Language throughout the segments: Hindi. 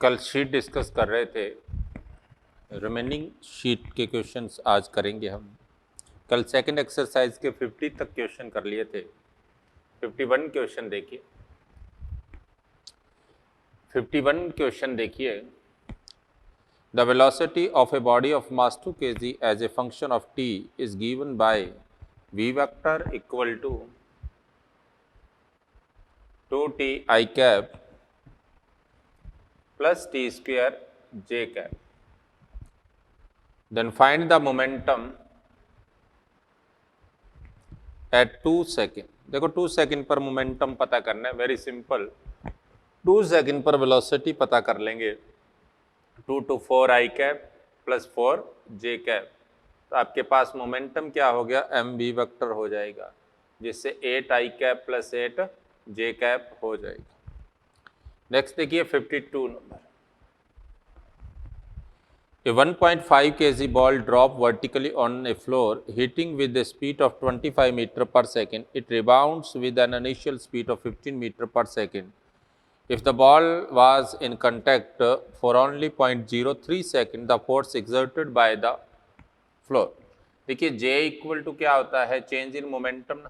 कल शीट डिस्कस कर रहे थे, रिमेनिंग शीट के क्वेश्चंस आज करेंगे हम। कल सेकंड एक्सरसाइज के 50 तक क्वेश्चन कर लिए थे। 51 क्वेश्चन देखिए। 51 क्वेश्चन देखिए। The velocity of a body of mass 2 kg as a function of t is given by v vector equal to 2t I cap plus t square j cap. Then find the momentum at 2 second. देखो 2 सेकेंड पर मोमेंटम पता करना है, वेरी सिंपल। 2 सेकेंड पर वेलोसिटी पता कर लेंगे। 2 to 4 I cap plus 4 j cap, तो आपके पास मोमेंटम क्या हो गया, mv वेक्टर हो जाएगा, जिससे 8 I cap plus 8 j cap हो जाएगा। नेक्स्ट देखिए 52 number. A 1.5 kg ball dropped vertically on a floor, hitting with a speed of 25 meter per second. It rebounds with an initial speed of 15 meter per second. If the ball was in contact for only 0.03 second, the force exerted by the floor. देखिए J इक्वल टू क्या होता है, चेंज इन मोमेंटम ना।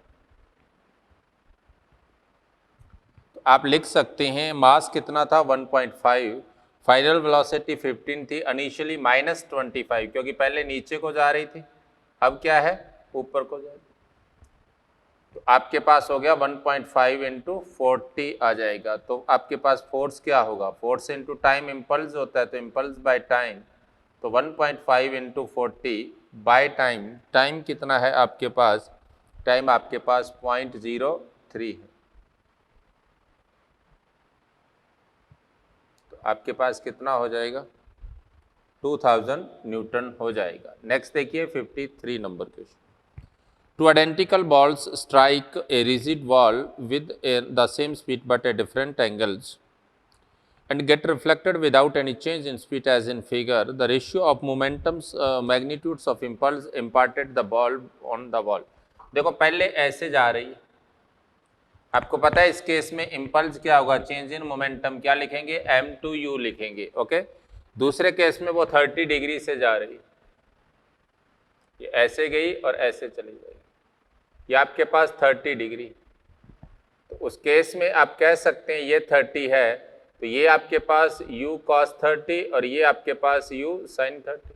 तो आप लिख सकते हैं मास कितना था 1.5, फाइनल वेलोसिटी 15 थी, इनिशियली -25, क्योंकि पहले नीचे को जा रही थी, अब क्या है ऊपर को जा रही। तो आपके पास हो गया 1.5 इंटू 40 आ जाएगा। तो आपके पास फोर्स क्या होगा, फोर्स इंटू टाइम इम्पल्स होता है, तो इम्पल्स बाय टाइम, तो 1.5 इंटू 40 बाय टाइम। टाइम कितना है आपके पास, टाइम आपके पास 0.03 है। आपके पास कितना हो जाएगा, 2000 न्यूटन हो जाएगा। नेक्स्ट देखिए 53 number question. Two identical balls strike a rigid wall with the same speed but at different angles and get reflected without any change in speed as in figure, the ratio of momentums magnitudes of impulse imparted the ball on the wall. देखो पहले ऐसे जा रही है, आपको पता है इस केस में इम्पल्स क्या होगा, चेंज इन मोमेंटम क्या लिखेंगे, m2u लिखेंगे। ओके, दूसरे केस में वो 30 डिग्री से जा रही, ये ऐसे गई और ऐसे चली जाएगी, ये आपके पास 30 डिग्री। तो उस केस में आप कह सकते हैं ये 30 है, तो ये आपके पास u cos 30 और ये आपके पास u sin 30।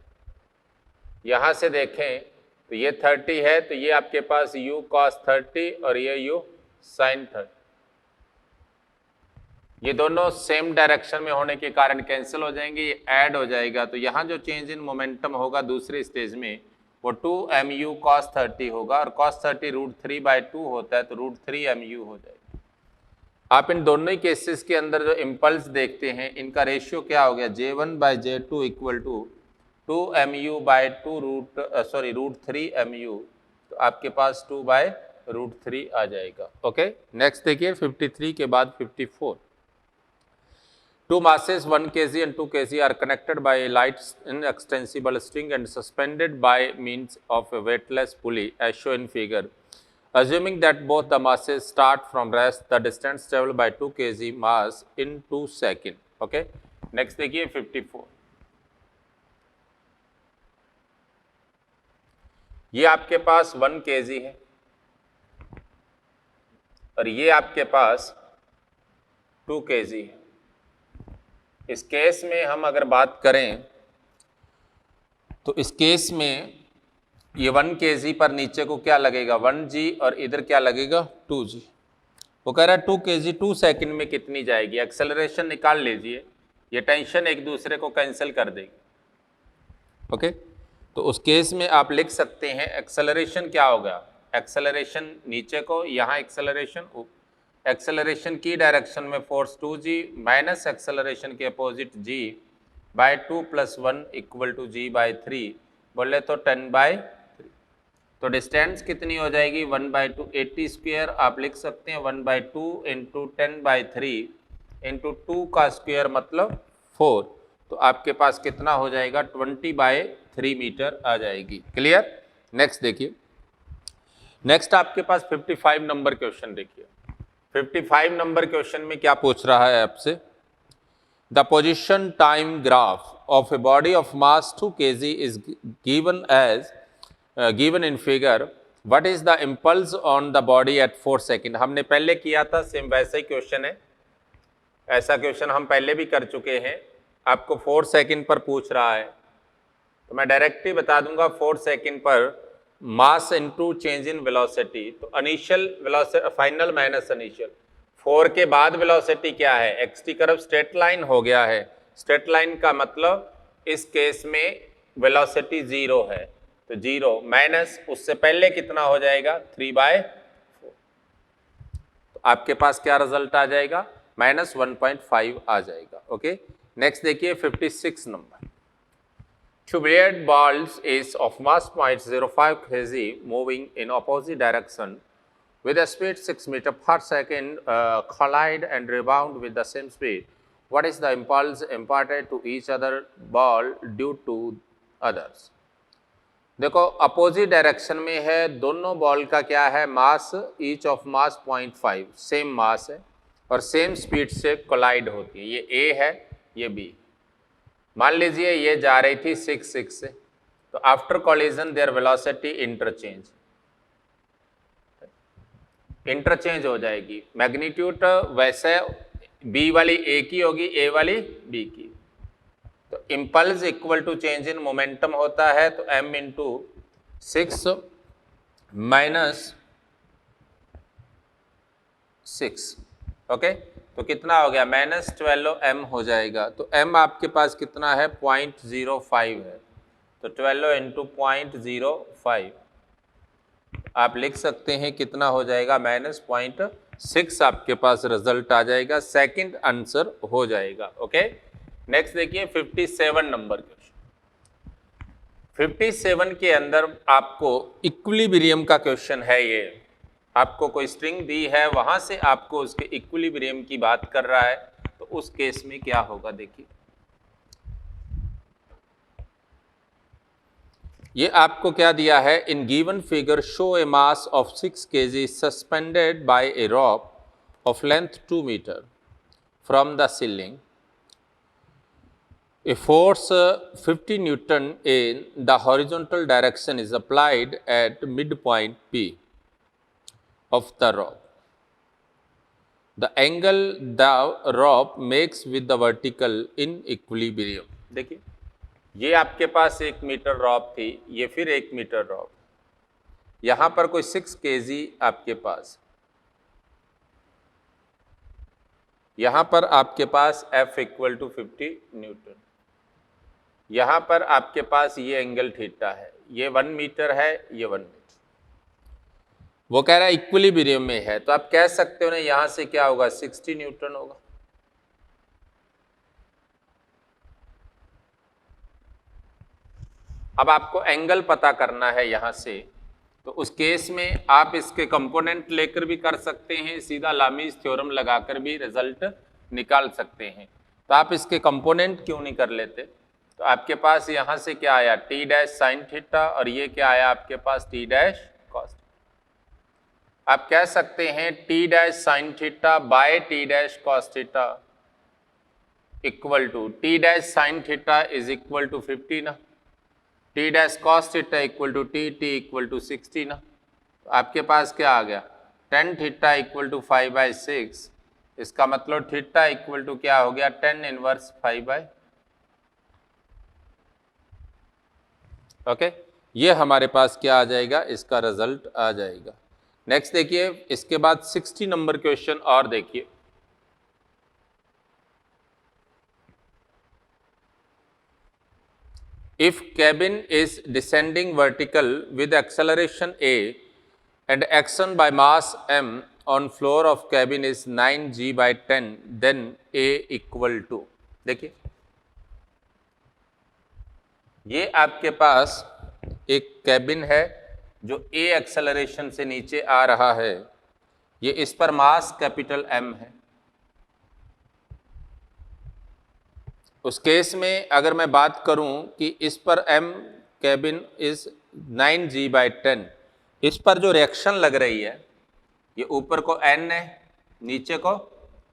यहाँ से देखें तो ये 30 है, तो ये आपके पास u cos 30 और ये u sin 30। ये दोनों सेम डायरेक्शन में होने के कारण कैंसिल हो जाएंगे, ये ऐड हो जाएगा। तो यहाँ जो चेंज इन मोमेंटम होगा दूसरे स्टेज में वो 2mu cos 30 होगा, और cos 30 √3/2 होता है, तो √3mu हो जाएगा। आप इन दोनों ही केसेस के अंदर जो इम्पल्स देखते हैं इनका रेशियो क्या हो गया, J1/J2 equal to 2mu/2 √3mu, तो आपके पास 2/√3 आ जाएगा। ओके, नेक्स्ट देखिए 53 के बाद 54। Two masses 1 kg and 2 kg are connected by a light inextensible string and suspended by means of a weightless pulley as shown in figure. Assuming that both the masses start from rest, the distance traveled by 2 kg mass in 2 seconds. Okay. Next देखिए 54। ये आपके पास 1 kg है और ये आपके पास 2 kg है। इस केस में हम अगर बात करें तो इस केस में ये 1 kg पर नीचे को क्या लगेगा 1g और इधर क्या लगेगा 2g। वो कह रहा है 2 kg 2 सेकंड में कितनी जाएगी, एक्सेलरेशन निकाल लीजिए, ये टेंशन एक दूसरे को कैंसिल कर देगी। ओके, तो उस केस में आप लिख सकते हैं एक्सेलरेशन क्या होगा, एक्सेलरेशन नीचे को, यहाँ एक्सेलरेशन की डायरेक्शन में फोर्स 2g माइनस एक्सेलरेशन के opposite g/2 + 1 equal to g/3, बोले तो 10/3। तो डिस्टेंस कितनी हो जाएगी 1/2, 80 स्क्वायर आप लिख सकते हैं 1/2 इंटू 10/3 इंटू 2 का स्क्वायर मतलब 4, तो आपके पास कितना हो जाएगा 20/3 मीटर आ जाएगी। क्लियर। नेक्स्ट देखिए, नेक्स्ट आपके पास 55 नंबर क्वेश्चन देखिए। 55 नंबर क्वेश्चन में क्या पूछ रहा है आपसे, The position time graph of a body of mass 2 kg is given as given in figure. What is the impulse on the body at 4 second? हमने पहले किया था, सेम वैसा ही क्वेश्चन है, ऐसा क्वेश्चन हम पहले भी कर चुके हैं। आपको 4 सेकंड पर पूछ रहा है, तो मैं डायरेक्टली बता दूंगा 4 second per mass into change in velocity, तो initial velocity final minus initial, 4 के बाद वेलोसिटी क्या है, X T curve straight line हो गया है। स्ट्रेट लाइन का मतलब इस केस में वेलोसिटी 0 है, तो 0 माइनस उससे पहले कितना हो जाएगा 3/4, तो आपके पास क्या रिजल्ट आ जाएगा, -1.5 आ जाएगा। ओके, नेक्स्ट देखिए 56 number. Two billiard balls is of mass 0.05 kg moving in opposite direction with a speed 6 meter per second collide and rebound with the same speed. What is the impulse imparted to each other ball due to others? देखो अपोजिट डायरेक्शन में है, दोनों बॉल का क्या है, mass each of mass 0.5, same mass है और सेम स्पीड से कोलाइड होती है। ये ए है, ये बी। मान लीजिए ये जा रही थी 6 से, तो after collision there velocity interchange हो जाएगी। मैग्नीट्यूड वैसे बी वाली ए की होगी, ए वाली बी की, तो impulse equal to change in momentum होता है, तो m इंटू 6 माइनस 6, ओके, तो कितना हो गया, -12m हो जाएगा। तो m आपके पास कितना है, 0.05 है, तो 12 इंटू 0.05 आप लिख सकते हैं कितना हो जाएगा, -0.6 आपके पास रिजल्ट आ जाएगा, सेकंड आंसर हो जाएगा। ओके, नेक्स्ट देखिए 57 नंबर क्वेश्चन। 57 के अंदर आपको इक्विलिब्रियम का क्वेश्चन है। ये आपको कोई स्ट्रिंग दी है, वहां से आपको उसके इक्विलिब्रियम की बात कर रहा है, तो उस केस में क्या होगा देखिए। ये आपको क्या दिया है, in given figure show a mass of 6 kg suspended by a rope of length 2 metre from the ceiling, a force 50 Newton in the horizontal direction is applied at midpoint P of the rope. The angle the rope makes with the vertical in equilibrium. देखिए ये आपके पास 1 मीटर रॉप थी, ये फिर 1 मीटर रॉप, यहाँ पर कोई 6 kg आपके पास, यहाँ पर आपके पास F = 50 न्यूटन, यहाँ पर आपके पास ये एंगल थीटा है, ये 1 मीटर है, ये 1 मीटर, वो कह रहा है इक्विलिब्रियम में है, तो आप कह सकते हो ना यहाँ से क्या होगा, 60 न्यूटन होगा। अब आपको एंगल पता करना है यहाँ से, तो उस केस में आप इसके कंपोनेंट लेकर भी कर सकते हैं, सीधा लामीज थ्योरम लगाकर भी रिजल्ट निकाल सकते हैं। तो आप इसके कंपोनेंट क्यों नहीं कर लेते, तो आपके पास यहाँ से क्या आया, टी डैश साइन थीटा, और ये क्या आया आपके पास, टी डैश कॉस। आप कह सकते हैं T dash sine theta by T dash cos theta equal to T dash sine theta is equal to 50 ना, T dash cos theta equal to T equal to 60 ना, तो आपके पास क्या आ गया, tan थीटा इक्वल टू 5/6, इसका मतलब थीटा इक्वल टू क्या हो गया, tan इनवर्स 5/, ओके, ये हमारे पास क्या आ जाएगा, इसका रिजल्ट आ जाएगा। नेक्स्ट देखिए, इसके बाद 60 नंबर क्वेश्चन और देखिए। If cabin is descending vertical with acceleration a and action by mass m on floor of cabin is 9g/10, then a equal to, देखिए ये आपके पास एक कैबिन है जो a एक्सेलरेशन से नीचे आ रहा है, ये इस पर मास कैपिटल M है। उस केस में अगर मैं बात करूं कि इस पर M कैबिन इज 9g/10, इस पर जो रिएक्शन लग रही है, ये ऊपर को N है, नीचे को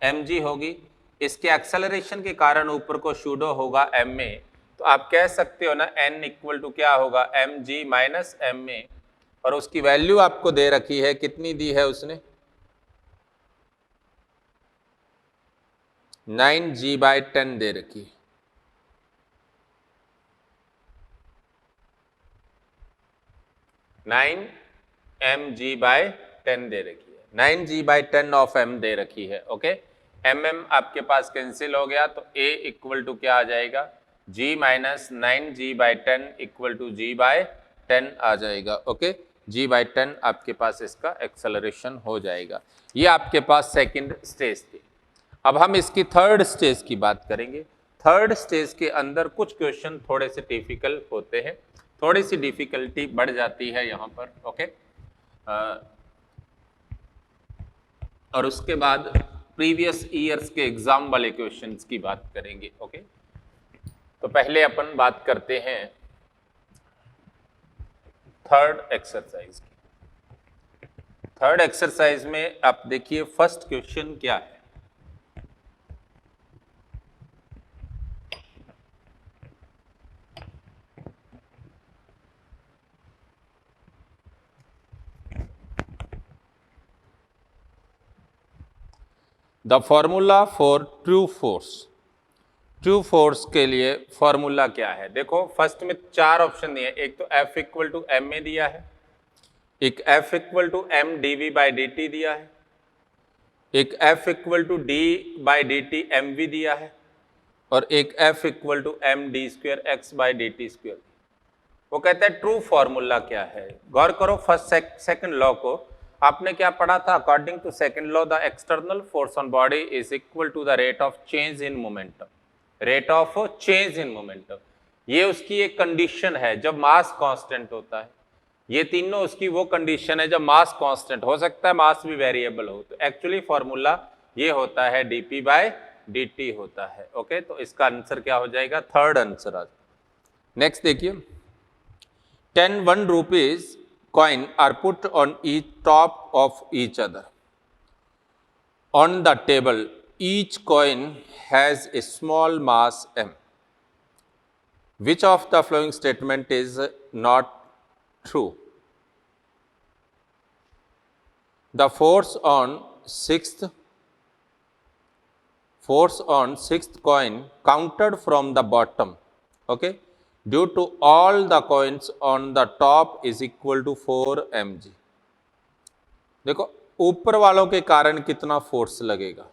mg होगी, इसके एक्सेलरेशन के कारण ऊपर को शूडो होगा एम में, तो आप कह सकते हो ना n इक्वल टू क्या होगा एम जी माइनस एम में, और उसकी वैल्यू आपको दे रखी है, कितनी दी है उसने 9g/10 दे रखी है। नाइन mg/10 दे रखी है, 9g/10 ऑफ m दे रखी है। ओके, mm आपके पास कैंसिल हो गया, तो a इक्वल टू क्या आ जाएगा g minus 9g/10 equal to g/10 आ जाएगा। ओके, g/10 आपके पास इसका एक्सेलरेशन हो जाएगा। ये आपके पास सेकंड स्टेज थी। अब हम इसकी थर्ड स्टेज की बात करेंगे। थर्ड स्टेज के अंदर कुछ क्वेश्चन थोड़े से डिफिकल्ट होते हैं, थोड़ी सी डिफिकल्टी बढ़ जाती है यहाँ पर। ओके, और उसके बाद प्रीवियस ईयर्स के एग्जाम वाले क्वेश्चंस की बात करेंगे। ओके, तो पहले अपन बात करते हैं थर्ड एक्सरसाइज की। थर्ड एक्सरसाइज में आप देखिए फर्स्ट क्वेश्चन क्या है। The formula for true force. True force के लिए फॉर्मूला क्या है? देखो फर्स्ट में चार ऑप्शन दिए, एक तो F इक्वल टू एम में दिया है, एक F equal to M dv/dt दिया है, एक F equal to d/dt mv दिया है, और एक F equal to M d²x/dt²। वो कहता है ट्रू फॉर्मूला क्या है। गौर करो फर्स्ट सेकंड लॉ को आपने क्या पढ़ा था? According to second law the external force on body is equal to the rate of change in momentum. Rate of change in momentum, ये उसकी एक कंडीशन है जब मास कांस्टेंट होता है। ये तीनों उसकी वो कंडीशन है जब मास कांस्टेंट हो सकता है, मास भी वेरिएबल हो। तो एक्चुअली फॉर्मूला ये होता है dp/dt होता है। ओके, तो इसका आंसर क्या हो जाएगा? थर्ड आंसर आ जाएगा। नेक्स्ट देखिए, 10 1 rupees coin are put on each top of each other. On the table, each coin has a small mass m. Which of the following statement is not true? The force on sixth coin counted from the bottom, okay, due to all the coins on the top is equal to 4 mg. देखो ऊपर वालों के कारण कितना फोर्स लगेगा,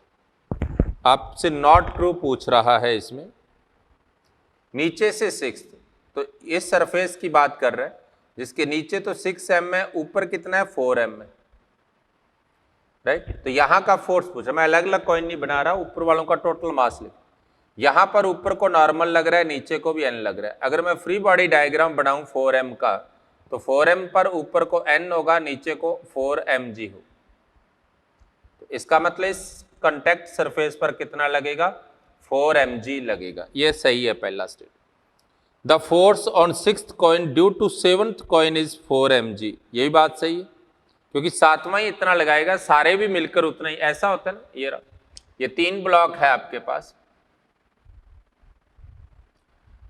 आपसे नॉट ट्रू पूछ रहा है। इसमें नीचे से 6, तो इस सरफेस की बात कर रहे हैं जिसके नीचे तो 6 m है, ऊपर कितना है 4 m है, राइट। तो यहां का फोर्स पूछा, मैं अलग अलग कॉइन नहीं बना रहा, ऊपर वालों का टोटल मास लिख। यहां पर ऊपर को नॉर्मल लग रहा है, नीचे को भी n लग रहा है। अगर मैं फ्री बॉडी डायग्राम बनाऊं 4m का, तो 4m पर ऊपर को n होगा, नीचे को 4 mg हो। तो इसका मतलब इस कॉन्टैक्ट सरफेस पर कितना लगेगा? 4 mg लगेगा। ये सही है पहला state. The force on 6th coin due to 7th coin is 4 mg, यही बात सही है क्योंकि सातवां ही इतना लगाएगा, सारे भी मिलकर उतना ही। ऐसा होता है ना, ये रहा, ये 3 ब्लॉक है आपके पास।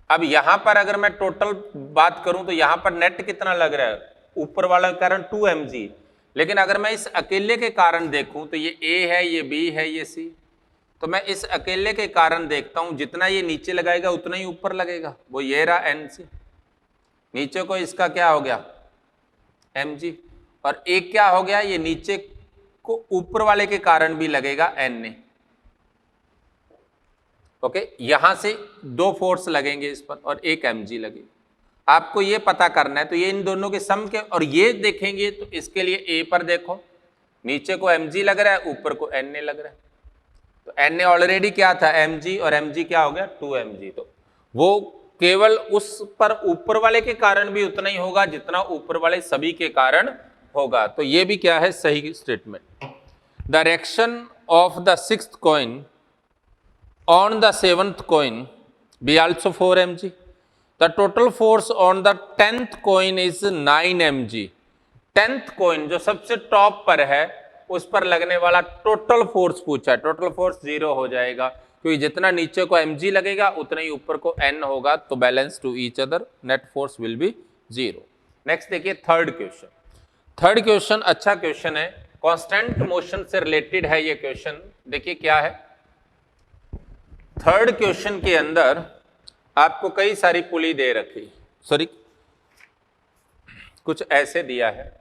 अब यहां पर अगर मैं टोटल बात करूं तो यहां पर नेट कितना लग रहा है? ऊपर वाला कारण 2 mg, लेकिन अगर मैं इस अकेले के कारण देखूं तो ये A है, ये B है, ये C। तो मैं इस अकेले के कारण देखता हूं, जितना ये नीचे लगाएगा उतना ही ऊपर लगेगा, वो ये रहा NC। नीचे को इसका क्या हो गया? mg। और एक क्या हो गया? ये नीचे को ऊपर वाले के कारण भी लगेगा Na। ओके, यहां से 2 फोर्स लगेंगे इस पर और 1 mg लगेगा। आपको ये पता करना है, तो ये इन दोनों के सम के, और ये देखेंगे तो इसके लिए A पर देखो, नीचे को mg लग रहा है, ऊपर को Na लग रहा है। तो Na ऑलरेडी क्या था? mg, और mg क्या हो गया? 2 mg। तो वो केवल उस पर ऊपर वाले के कारण भी उतना ही होगा जितना ऊपर वाले सभी के कारण होगा। तो ये भी क्या है? सही statement. The reaction of the 6th coin on the 7th coin be also 4 mg. The total force on the 10th coin is 9 mg. 10th coin जो सबसे टॉप पर है उस पर लगने वाला टोटल फोर्स पूछा है, टोटल फोर्स 0 हो जाएगा, क्योंकि जितना नीचे को mg लगेगा उतना ही ऊपर को n होगा, तो balance to each other, net force will be 0। Next देखिए थर्ड क्वेश्चन। थर्ड क्वेश्चन अच्छा क्वेश्चन है, कांस्टेंट मोशन से रिलेटेड है ये क्वेश्चन। देखिए क्या है, थर्ड क्वेश्चन के अंदर आपको कई सारी पुली दे रखी, सॉरी कुछ ऐसे दिया है,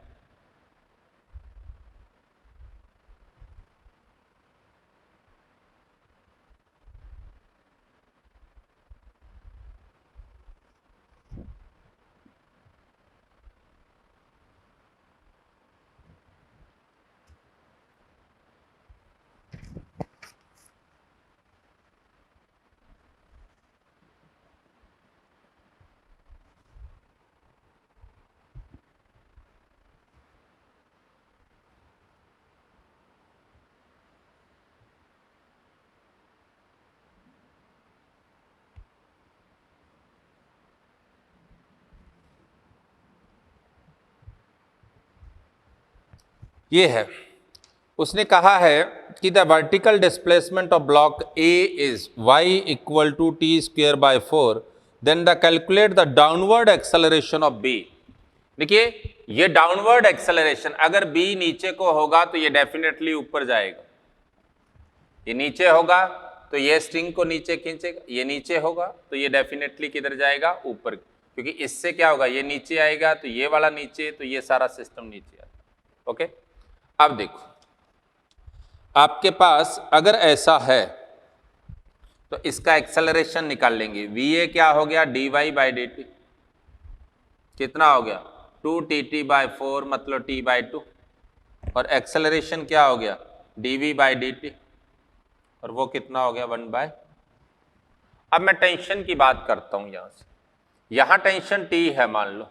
ये है, उसने कहा है कि the vertical displacement of block A is y equal to T square by 4, then the calculate the downward acceleration of b। देखिए ये डाउनवर्ड एक्सेलरेशन, अगर b नीचे को होगा तो ये डेफिनेटली ऊपर जाएगा, ये नीचे होगा तो ये स्ट्रिंग को नीचे खींचेगा, ये नीचे होगा तो ये डेफिनेटली किधर जाएगा, ऊपर, क्योंकि इससे क्या होगा, ये नीचे आएगा तो ये वाला नीचे, तो ये सारा सिस्टम नीचे आएगा। ओके, अब देखो आपके पास अगर ऐसा है तो इसका एक्सेलरेशन निकाल लेंगे, va क्या हो गया, dy बाई डी टी, कितना हो गया 2t/4 मतलब t/2, और एक्सेलरेशन क्या हो गया dv बाई डी टी, और वो कितना हो गया 1/। अब मैं टेंशन की बात करता हूं, यहां से यहां टेंशन t है मान लो,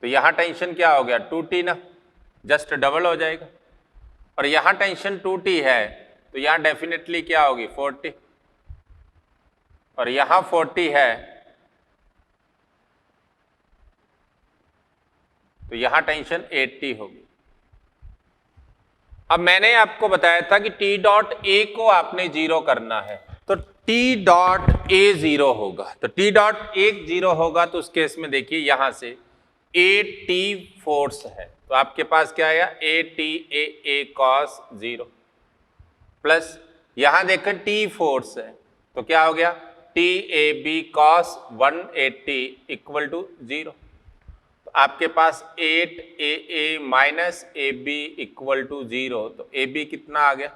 तो यहां टेंशन क्या हो गया 2t ना, जस्ट डबल हो जाएगा, और यहां टेंशन 2t है तो यहां डेफिनेटली क्या होगी 40, और यहां 40 है तो यहां टेंशन 80 होगी। अब मैंने आपको बताया था कि टी डॉट ए को आपने 0 करना है, तो टी डॉट ए 0 होगा, तो टी डॉट ए 0 होगा तो उस केस में देखिए यहां से ए टी फोर्स है, तो आपके पास क्या आया A T A cos 0, plus यहां देखें टी फोर्स है तो क्या हो गया T A B cos 180 equal to 0, तो आपके पास 8 A A minus A B equal to 0, तो ए बी कितना आ गया,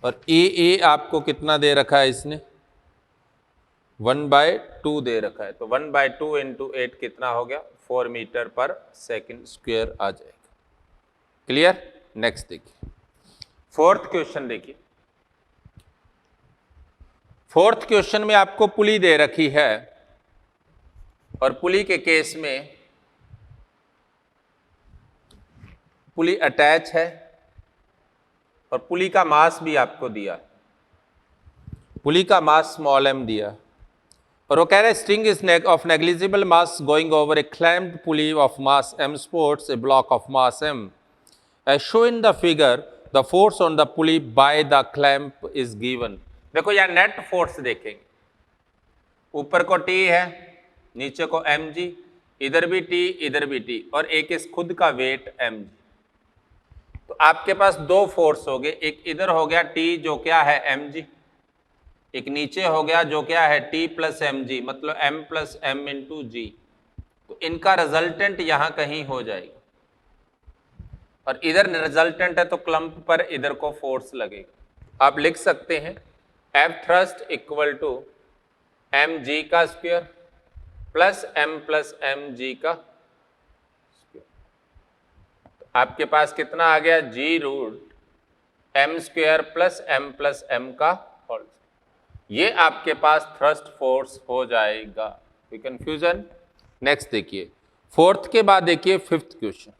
और ए आपको कितना दे रखा है इसने 1/2 दे रखा है, तो 1/2 इंटू 8 कितना हो गया 4 मीटर पर सेकंड स्क्वायर आ जाएगा। क्लियर। नेक्स्ट देखिए फोर्थ क्वेश्चन, देखिए फोर्थ क्वेश्चन में आपको पुली दे रखी है, और पुली के केस में पुली अटैच है और पुली का मास भी आपको दिया, पुली का मास स्मॉल m दिया, और वो कह रहे string is of negligible mass going over a clamped pulley of mass m supports a block of mass m as show in the figure, the force on the pulley by the clamp is given. देखो यार नेट फोर्स देखेंगे, ऊपर को t है, नीचे को mg, इधर भी t इधर भी t, और एक इस खुद का वेट mg, तो आपके पास दो फोर्स हो गए, एक इधर हो गया t जो क्या है mg, एक नीचे हो गया जो क्या है t प्लस mg मतलब m प्लस m इंटू जी, तो इनका रिजल्टेंट यहां कहीं हो जाएगा, और इधर रिजल्टेंट है तो क्लम्प पर इधर को फोर्स लगेगा। आप लिख सकते हैं F thrust equal to mg का square plus m plus mg का स्क्वायर, तो आपके पास कितना आ गया g root m square plus m का होल, ये आपके पास थ्रस्ट फोर्स हो जाएगा। कोई कंफ्यूजन। नेक्स्ट देखिए फोर्थ के बाद देखिए fifth question,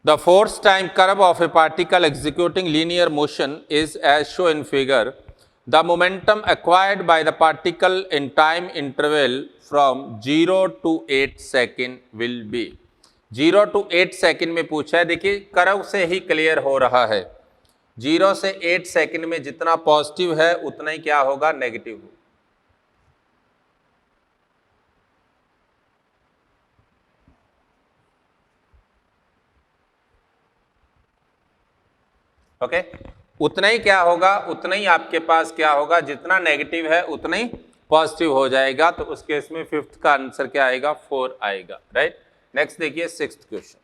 the force time curve of a particle executing linear motion is as shown in figure, The momentum acquired by the particle in time interval from 0 to 8 second will be 0 to 8 second में पूछा है। देखिए कर्व से ही क्लियर हो रहा है, 0 से 8 सेकेंड में जितना पॉजिटिव है उतना ही क्या होगा, नेगेटिव होगा। ओके, उतना ही क्या होगा, उतना ही आपके पास क्या होगा, जितना नेगेटिव है उतना ही पॉजिटिव हो जाएगा। तो उस केस में फिफ्थ का आंसर क्या आएगा, 4 आएगा, राइट। नेक्स्ट देखिए sixth question.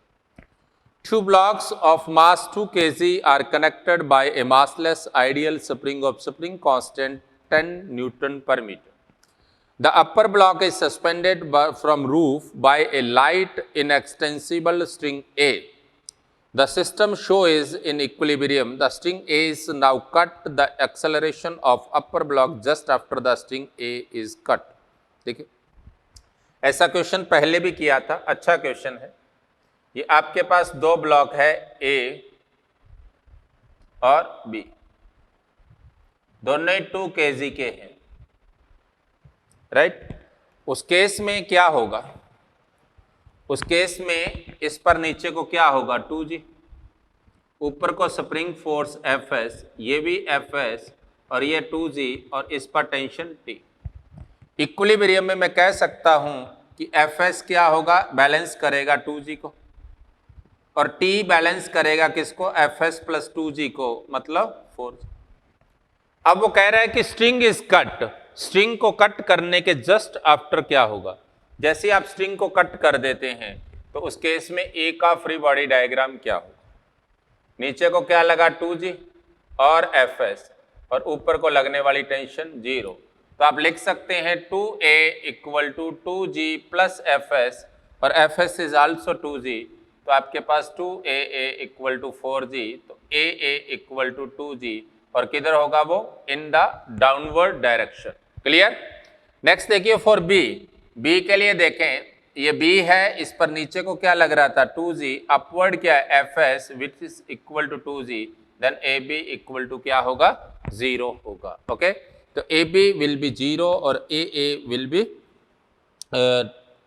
2 blocks of mass 2 kg are connected by a massless ideal spring of spring constant 10 Newton per meter. The upper block is suspended from roof by a light inextensible string A. The system show is in equilibrium. The string A is now cut. The acceleration of upper block just after the string A is cut. देखिए ऐसा क्वेश्चन पहले भी किया था, अच्छा क्वेश्चन है। ये आपके पास 2 ब्लॉक है A और B, दोनों ही 2 kg के हैं, राइट। उस केस में क्या होगा, उस केस में इस पर नीचे को क्या होगा, 2G, ऊपर को स्प्रिंग फोर्स Fs, ये भी Fs और ये 2G और इस पर टेंशन T। इक्विलिब्रियम में मैं कह सकता हूं कि Fs क्या होगा, बैलेंस करेगा 2G को और T बैलेंस करेगा किसको, Fs प्लस 2G को, मतलब 4G। अब वो कह रहा है कि स्ट्रिंग इज कट, स्ट्रिंग को कट करने के जस्ट आफ्टर क्या होगा, जैसे आप स्ट्रिंग को कट कर देते हैं तो उस केस में ए का फ्री बॉडी डायग्राम क्या होगा, नीचे को क्या लगा 2G और Fs और ऊपर को लगने वाली टेंशन 0। तो आप लिख सकते हैं 2A equal to 2G plus Fs और Fs इज आल्सो 2G, तो आपके पास 2AA इक्वल टू 4G, तो AA इक्वल टू 2G और किधर होगा वो, in the downward direction. Clear. Next देखिए फॉर बी, बी के लिए देखें, ये बी है, इस पर नीचे को क्या लग रहा था 2G, अपवर्ड क्या है Fs which is equal to 2G, then AB equal to क्या होगा, 0 होगा। ओके, तो AB विल बी 0 और AA will be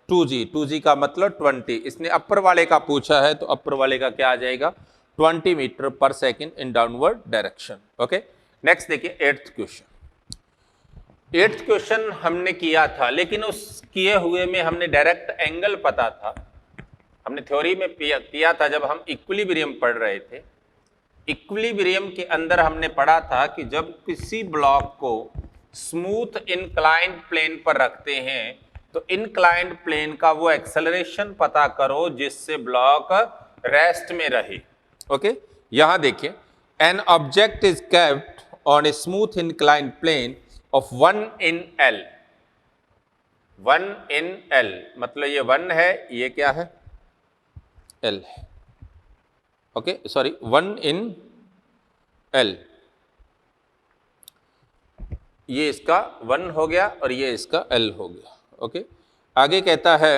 2G, 2G का मतलब 20। इसने अपर वाले का पूछा है तो अपर वाले का क्या आ जाएगा, 20 मीटर पर second in downward direction. Okay, next देखिए एट्थ क्वेश्चन। एट्थ क्वेश्चन हमने किया था, लेकिन उस किए हुए में हमने डायरेक्ट एंगल पता था, हमने थ्योरी में किया था जब हम इक्विलिब्रियम पढ़ रहे थे। इक्विलिब्रियम के अंदर हमने पढ़ा था कि जब किसी ब्लॉक को स्मूथ इंक्लाइंड प्लेन पर रखते हैं तो इंक्लाइंड प्लेन का वो एक्सेलरेशन पता करो जिससे ब्लॉक रेस्ट में रहे। ओके, यहां देखिए, an object is kept on a smooth inclined plane of 1 in L, 1 in L मतलब ये 1 है, ये क्या है, L है। ओके सॉरी, 1 in L, ये इसका 1 हो गया और ये इसका L हो गया। ओके, आगे कहता है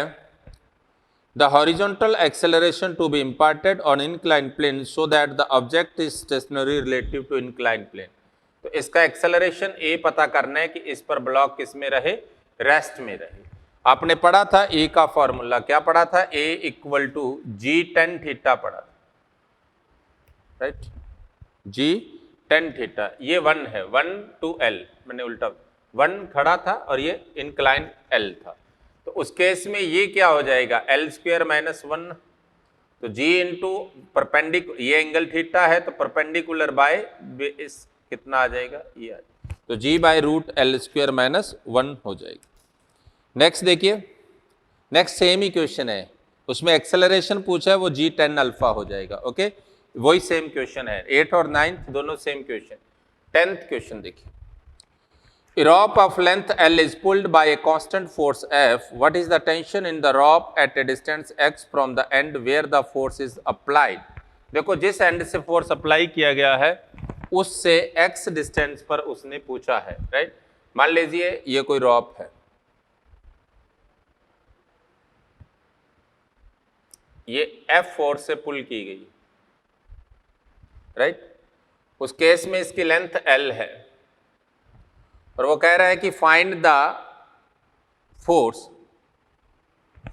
the horizontal acceleration to be imparted on inclined plane so that the object is stationary relative to inclined plane। तो इसका एक्सेलरेशन ए पता करना है कि इस पर ब्लॉक किस में रहे, रेस्ट में रहे। आपने पढ़ा था ए का फॉर्मूला, क्या पढ़ा था, A equal to g tan theta पढ़ा था, राइट, जी टेन थीटा। ये 1 है, 1 to L, मैंने उल्टा 1 खड़ा था और ये इंक्लाइन L था, तो उस केस में ये क्या हो जाएगा, L स्क्वायर माइनस 1, तो जी इंटू परपेंडिकुलर, ये एंगल थीटा है तो परपेंडिकुलर बाय इस कितना आ जाएगा, ये आ जाएगा, तो g by root L square minus 1 हो जाएगा। नेक्स्ट देखिए, नेक्स्ट सेम ही क्वेश्चन है, उसमें एक्सेलरेशन पूछा है, वो G10 अल्फा हो जाएगा। ओके, वही सेम क्वेश्चन है, 8 और 9 दोनों सेम क्वेश्चन। 10th क्वेश्चन देखिए, A rope of length L is pulled by a constant force F. What is the tension in the rope at a distance x from the end where the force is applied? देखो जिस एंड से फोर्स अप्लाई किया गया है उससे x डिस्टेंस पर उसने पूछा है, राइट। मान लीजिए ये कोई रॉप है, ये F फोर्स से पुल की गई, राइट। उस केस में इसकी लेंथ L है और वो कह रहा है कि find the force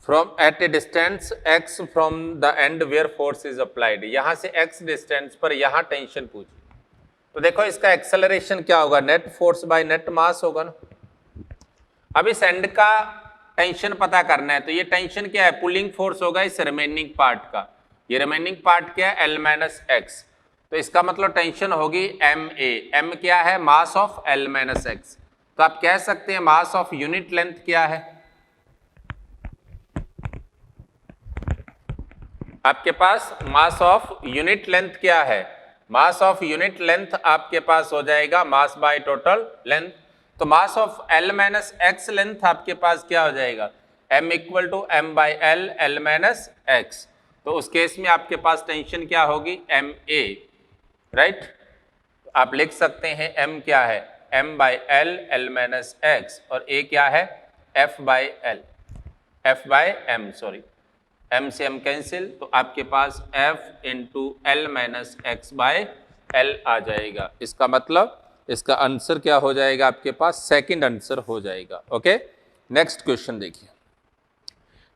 from at a distance x from the end where force is applied. यहां से x डिस्टेंस पर यहां टेंशन पूछी, तो देखो इसका एक्सेलरेशन क्या होगा, नेट फोर्स बाय नेट मास होगा ना। अब इस एंड का टेंशन पता करना है, तो ये टेंशन क्या है, पुलिंग फोर्स होगा इस रिमेनिंग पार्ट का। ये रिमेनिंग पार्ट क्या है, L माइनस एक्स, तो इसका मतलब टेंशन होगी MA। M क्या है, मास ऑफ L माइनस एक्स। तो आप कह सकते हैं मास ऑफ यूनिट लेंथ क्या है, आपके पास मास ऑफ यूनिट लेंथ क्या है, मास ऑफ यूनिट लेंथ आपके पास हो जाएगा मास बाय टोटल लेंथ। तो mass of L minus X length आपके पास क्या हो जाएगा, M equal to M by L, L minus X. तो उस केस में आपके पास टेंशन क्या होगी, MA, राइट। आप लिख सकते हैं M क्या है, M by L, L minus x, और A क्या है, F by L, F by M, sorry, M से M कैंसिल, तो आपके पास F into L minus x by L आ जाएगा। इसका मतलब इसका आंसर क्या हो जाएगा, आपके पास सेकंड आंसर हो जाएगा। ओके, नेक्स्ट क्वेश्चन देखिए।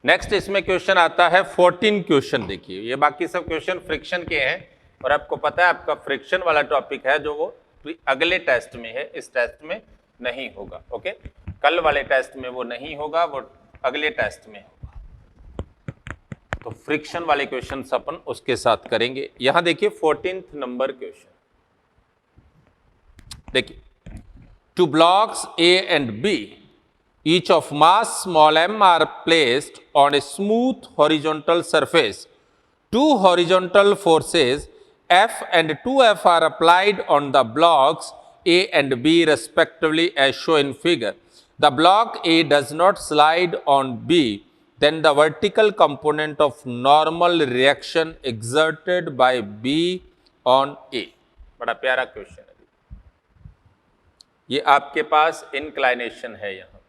नेक्स्ट इसमें क्वेश्चन आता है 14 क्वेश्चन। देखिए ये बाकी सब क्वेश्चन फ्रिक्शन के हैं, और आपको पता है आपका फ्रिक्शन वाला टॉपिक है जो वो अगले टेस्ट में है, इस टेस्ट में नहीं होगा। ओके, कल वाले टेस्ट में वो नहीं होगा, वो अगले टेस्ट में होगा। तो फ्रिक्शन वाले क्वेश्चन अपन उसके साथ करेंगे। यहां देखिए 14th नंबर क्वेश्चन देखिए, two blocks A and B, each of mass small m are placed on a smooth horizontal surface. Two horizontal forces F and 2F are applied on the blocks A and B respectively as shown in figure. The block A does not slide on B, then the vertical component of normal reaction exerted by B on A. बड़ा प्यारा क्वेश्चन है। ये आपके पास इंक्लाइनेशन है, यहां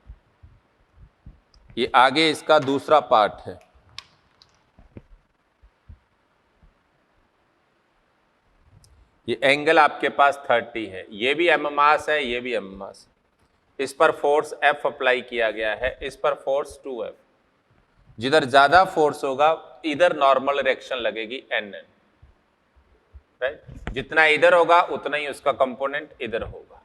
ये आगे इसका दूसरा पार्ट है। ये एंगल आपके पास 30 है, ये भी m मास है, ये भी m मास। इस पर फोर्स F अप्लाई किया गया है, इस पर फोर्स 2F। जिधर ज्यादा फोर्स होगा इधर नॉर्मल रिएक्शन लगेगी NN, राइट। जितना इधर होगा उतना ही उसका कंपोनेंट इधर होगा।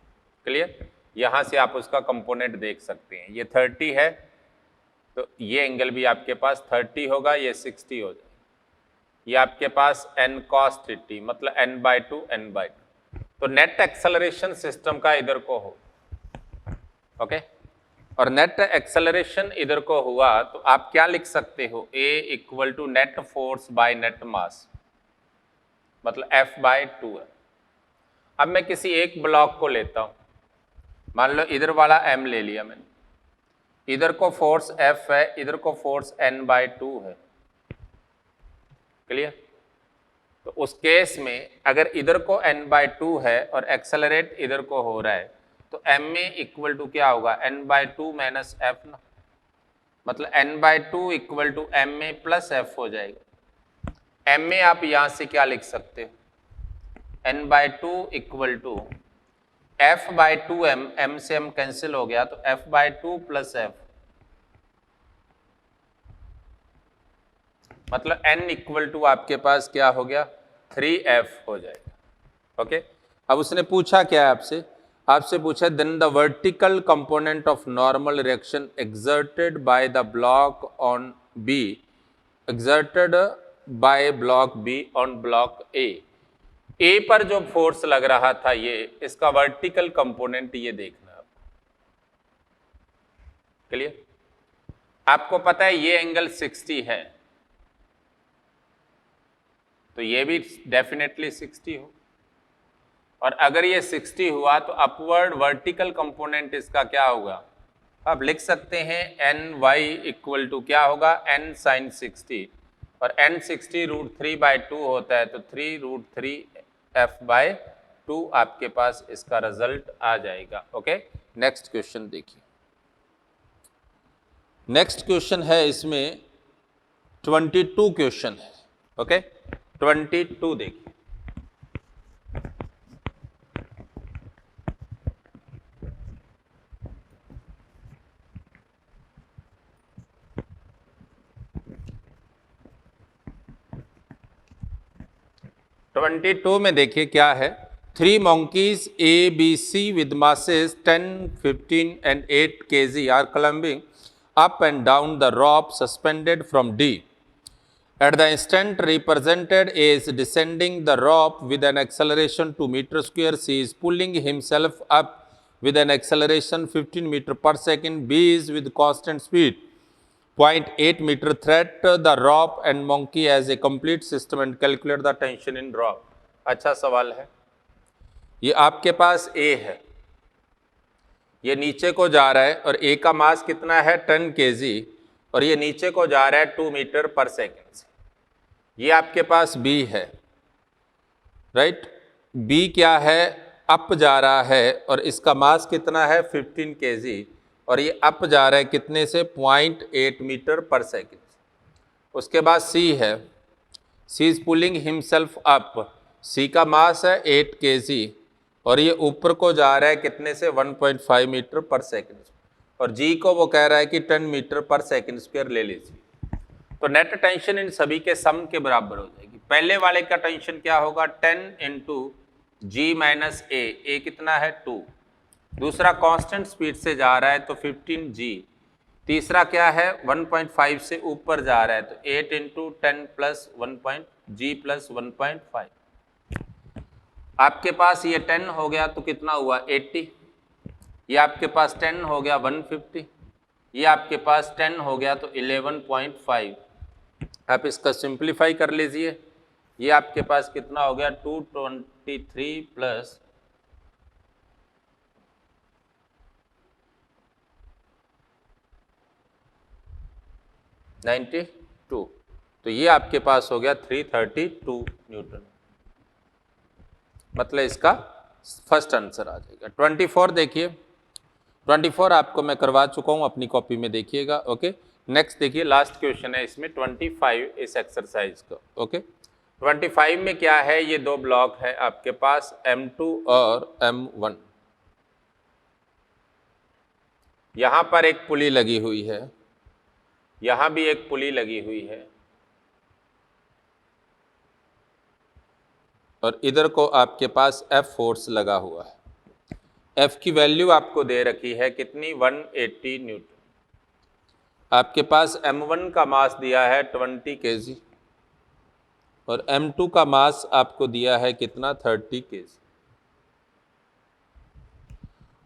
क्लियर, यहां से आप उसका कंपोनेंट देख सकते हैं। ये 30 है, तो ये एंगल भी आपके पास 30 होगा, ये 60 हो जाएगा। ये आपके पास n cos θ, मतलब n/2 n/2। तो नेट एक्सेलरेशन सिस्टम का इधर को हो, ओके, और नेट एक्सेलरेशन इधर को हुआ, तो आप क्या लिख सकते हो, A equal to net force by net mass, मतलब F/2 है। अब मैं किसी एक ब्लॉक को लेता हूं, मान लो इधर वाला M ले लिया मैंने, इधर को फोर्स F है, इधर को फोर्स n/2 है। क्लियर, तो उस केस में अगर इधर को n/2 है और एक्सेलरेट इधर को हो रहा है, तो Ma इक्वल टू क्या होगा, n/2 माइनस F ना, मतलब n/2 equal to Ma plus F हो जाएगा। Ma आप यहां से क्या लिख सकते हो, n/2 equal to F/2m, m से m कैंसिल हो गया, तो F/2 प्लस F, मतलब n इक्वल टू आपके पास क्या हो गया, 3F हो जाएगा। ओके, अब उसने पूछा क्या है आपसे, आपसे पूछा then the vertical component of normal reaction exerted by the block on B, exerted by block B on block A पर जो फोर्स लग रहा था, ये इसका वर्टिकल कंपोनेंट ये देखना है। क्लियर, आपको पता है ये एंगल 60 है, तो ये भी डेफिनेटली 60 हो, और अगर ये 60 हुआ तो अपवर्ड वर्टिकल कंपोनेंट इसका क्या होगा, आप लिख सकते हैं NY इक्वल टू क्या होगा, n sin 60, और n 60 √3/2 होता है, तो 3 √3F/2 आपके पास इसका रिजल्ट आ जाएगा। ओके, नेक्स्ट क्वेश्चन देखिए। नेक्स्ट क्वेश्चन है, इसमें 22 क्वेश्चन है। ओके, 22 देखिए। 22 में देखिए क्या है, 3 monkeys A, B, C with masses 10, 15 and 8 kg are climbing up and down the rope suspended from D. At the instant represented A is descending the rope with an acceleration 2 meter square. C is pulling himself up with an acceleration 15 meter per second. B is with constant speed 0.8 meter. Thread the rope and monkey as a complete system and calculate the tension in rope. अच्छा सवाल है। ये आपके पास A है, ये नीचे को जा रहा है और A का मास कितना है 10 kg और ये नीचे को जा रहा है 2 मीटर पर सेकेंड से। ये आपके पास B है, राइट। B क्या है, अप जा रहा है और इसका मास कितना है 15 kg और ये अप जा रहा है कितने से 0.8 मीटर पर सेकेंड। उसके बाद C है, C is pulling himself up, C का मास है 8 kg और ये ऊपर को जा रहा है कितने से 1.5 मीटर पर सेकेंड और G को वो कह रहा है कि 10 मीटर पर सेकेंड स्क्वायर ले लीजिए। तो नेट टेंशन इन सभी के सम के बराबर हो जाएगी। पहले वाले का टेंशन क्या होगा 10 इंटू G माइनस A कितना है 2, दूसरा कांस्टेंट स्पीड से जा रहा है तो 15G, तीसरा क्या है 1.5 से ऊपर जा रहा है तो 8 इंटू 10 प्लस 1.G प्लस 1.5। आपके पास ये 10 हो गया तो कितना हुआ 80, ये आपके पास 10 हो गया 150, ये आपके पास 10 हो गया तो 11.5। आप इसका सिंप्लीफाई कर लीजिए, ये आपके पास कितना हो गया 223 प्लस 92, तो ये आपके पास हो गया 332 न्यूटन। मतलब इसका फर्स्ट आंसर आ जाएगा। 24 देखिए, 24 आपको मैं करवा चुका हूं, अपनी कॉपी में देखिएगा। ओके, नेक्स्ट देखिए, लास्ट क्वेश्चन है इसमें 25 इस एक्सरसाइज का। ओके, 25 में क्या है, ये दो ब्लॉक है आपके पास M2 और M1। यहां पर एक पुली लगी हुई है, यहां भी एक पुली लगी हुई है और इधर को आपके पास F फोर्स लगा हुआ है। F की वैल्यू आपको दे रखी है कितनी 180 न्यूटन। आपके पास M1 का मास दिया है 20 kg और M2 का मास आपको दिया है कितना 30 kg।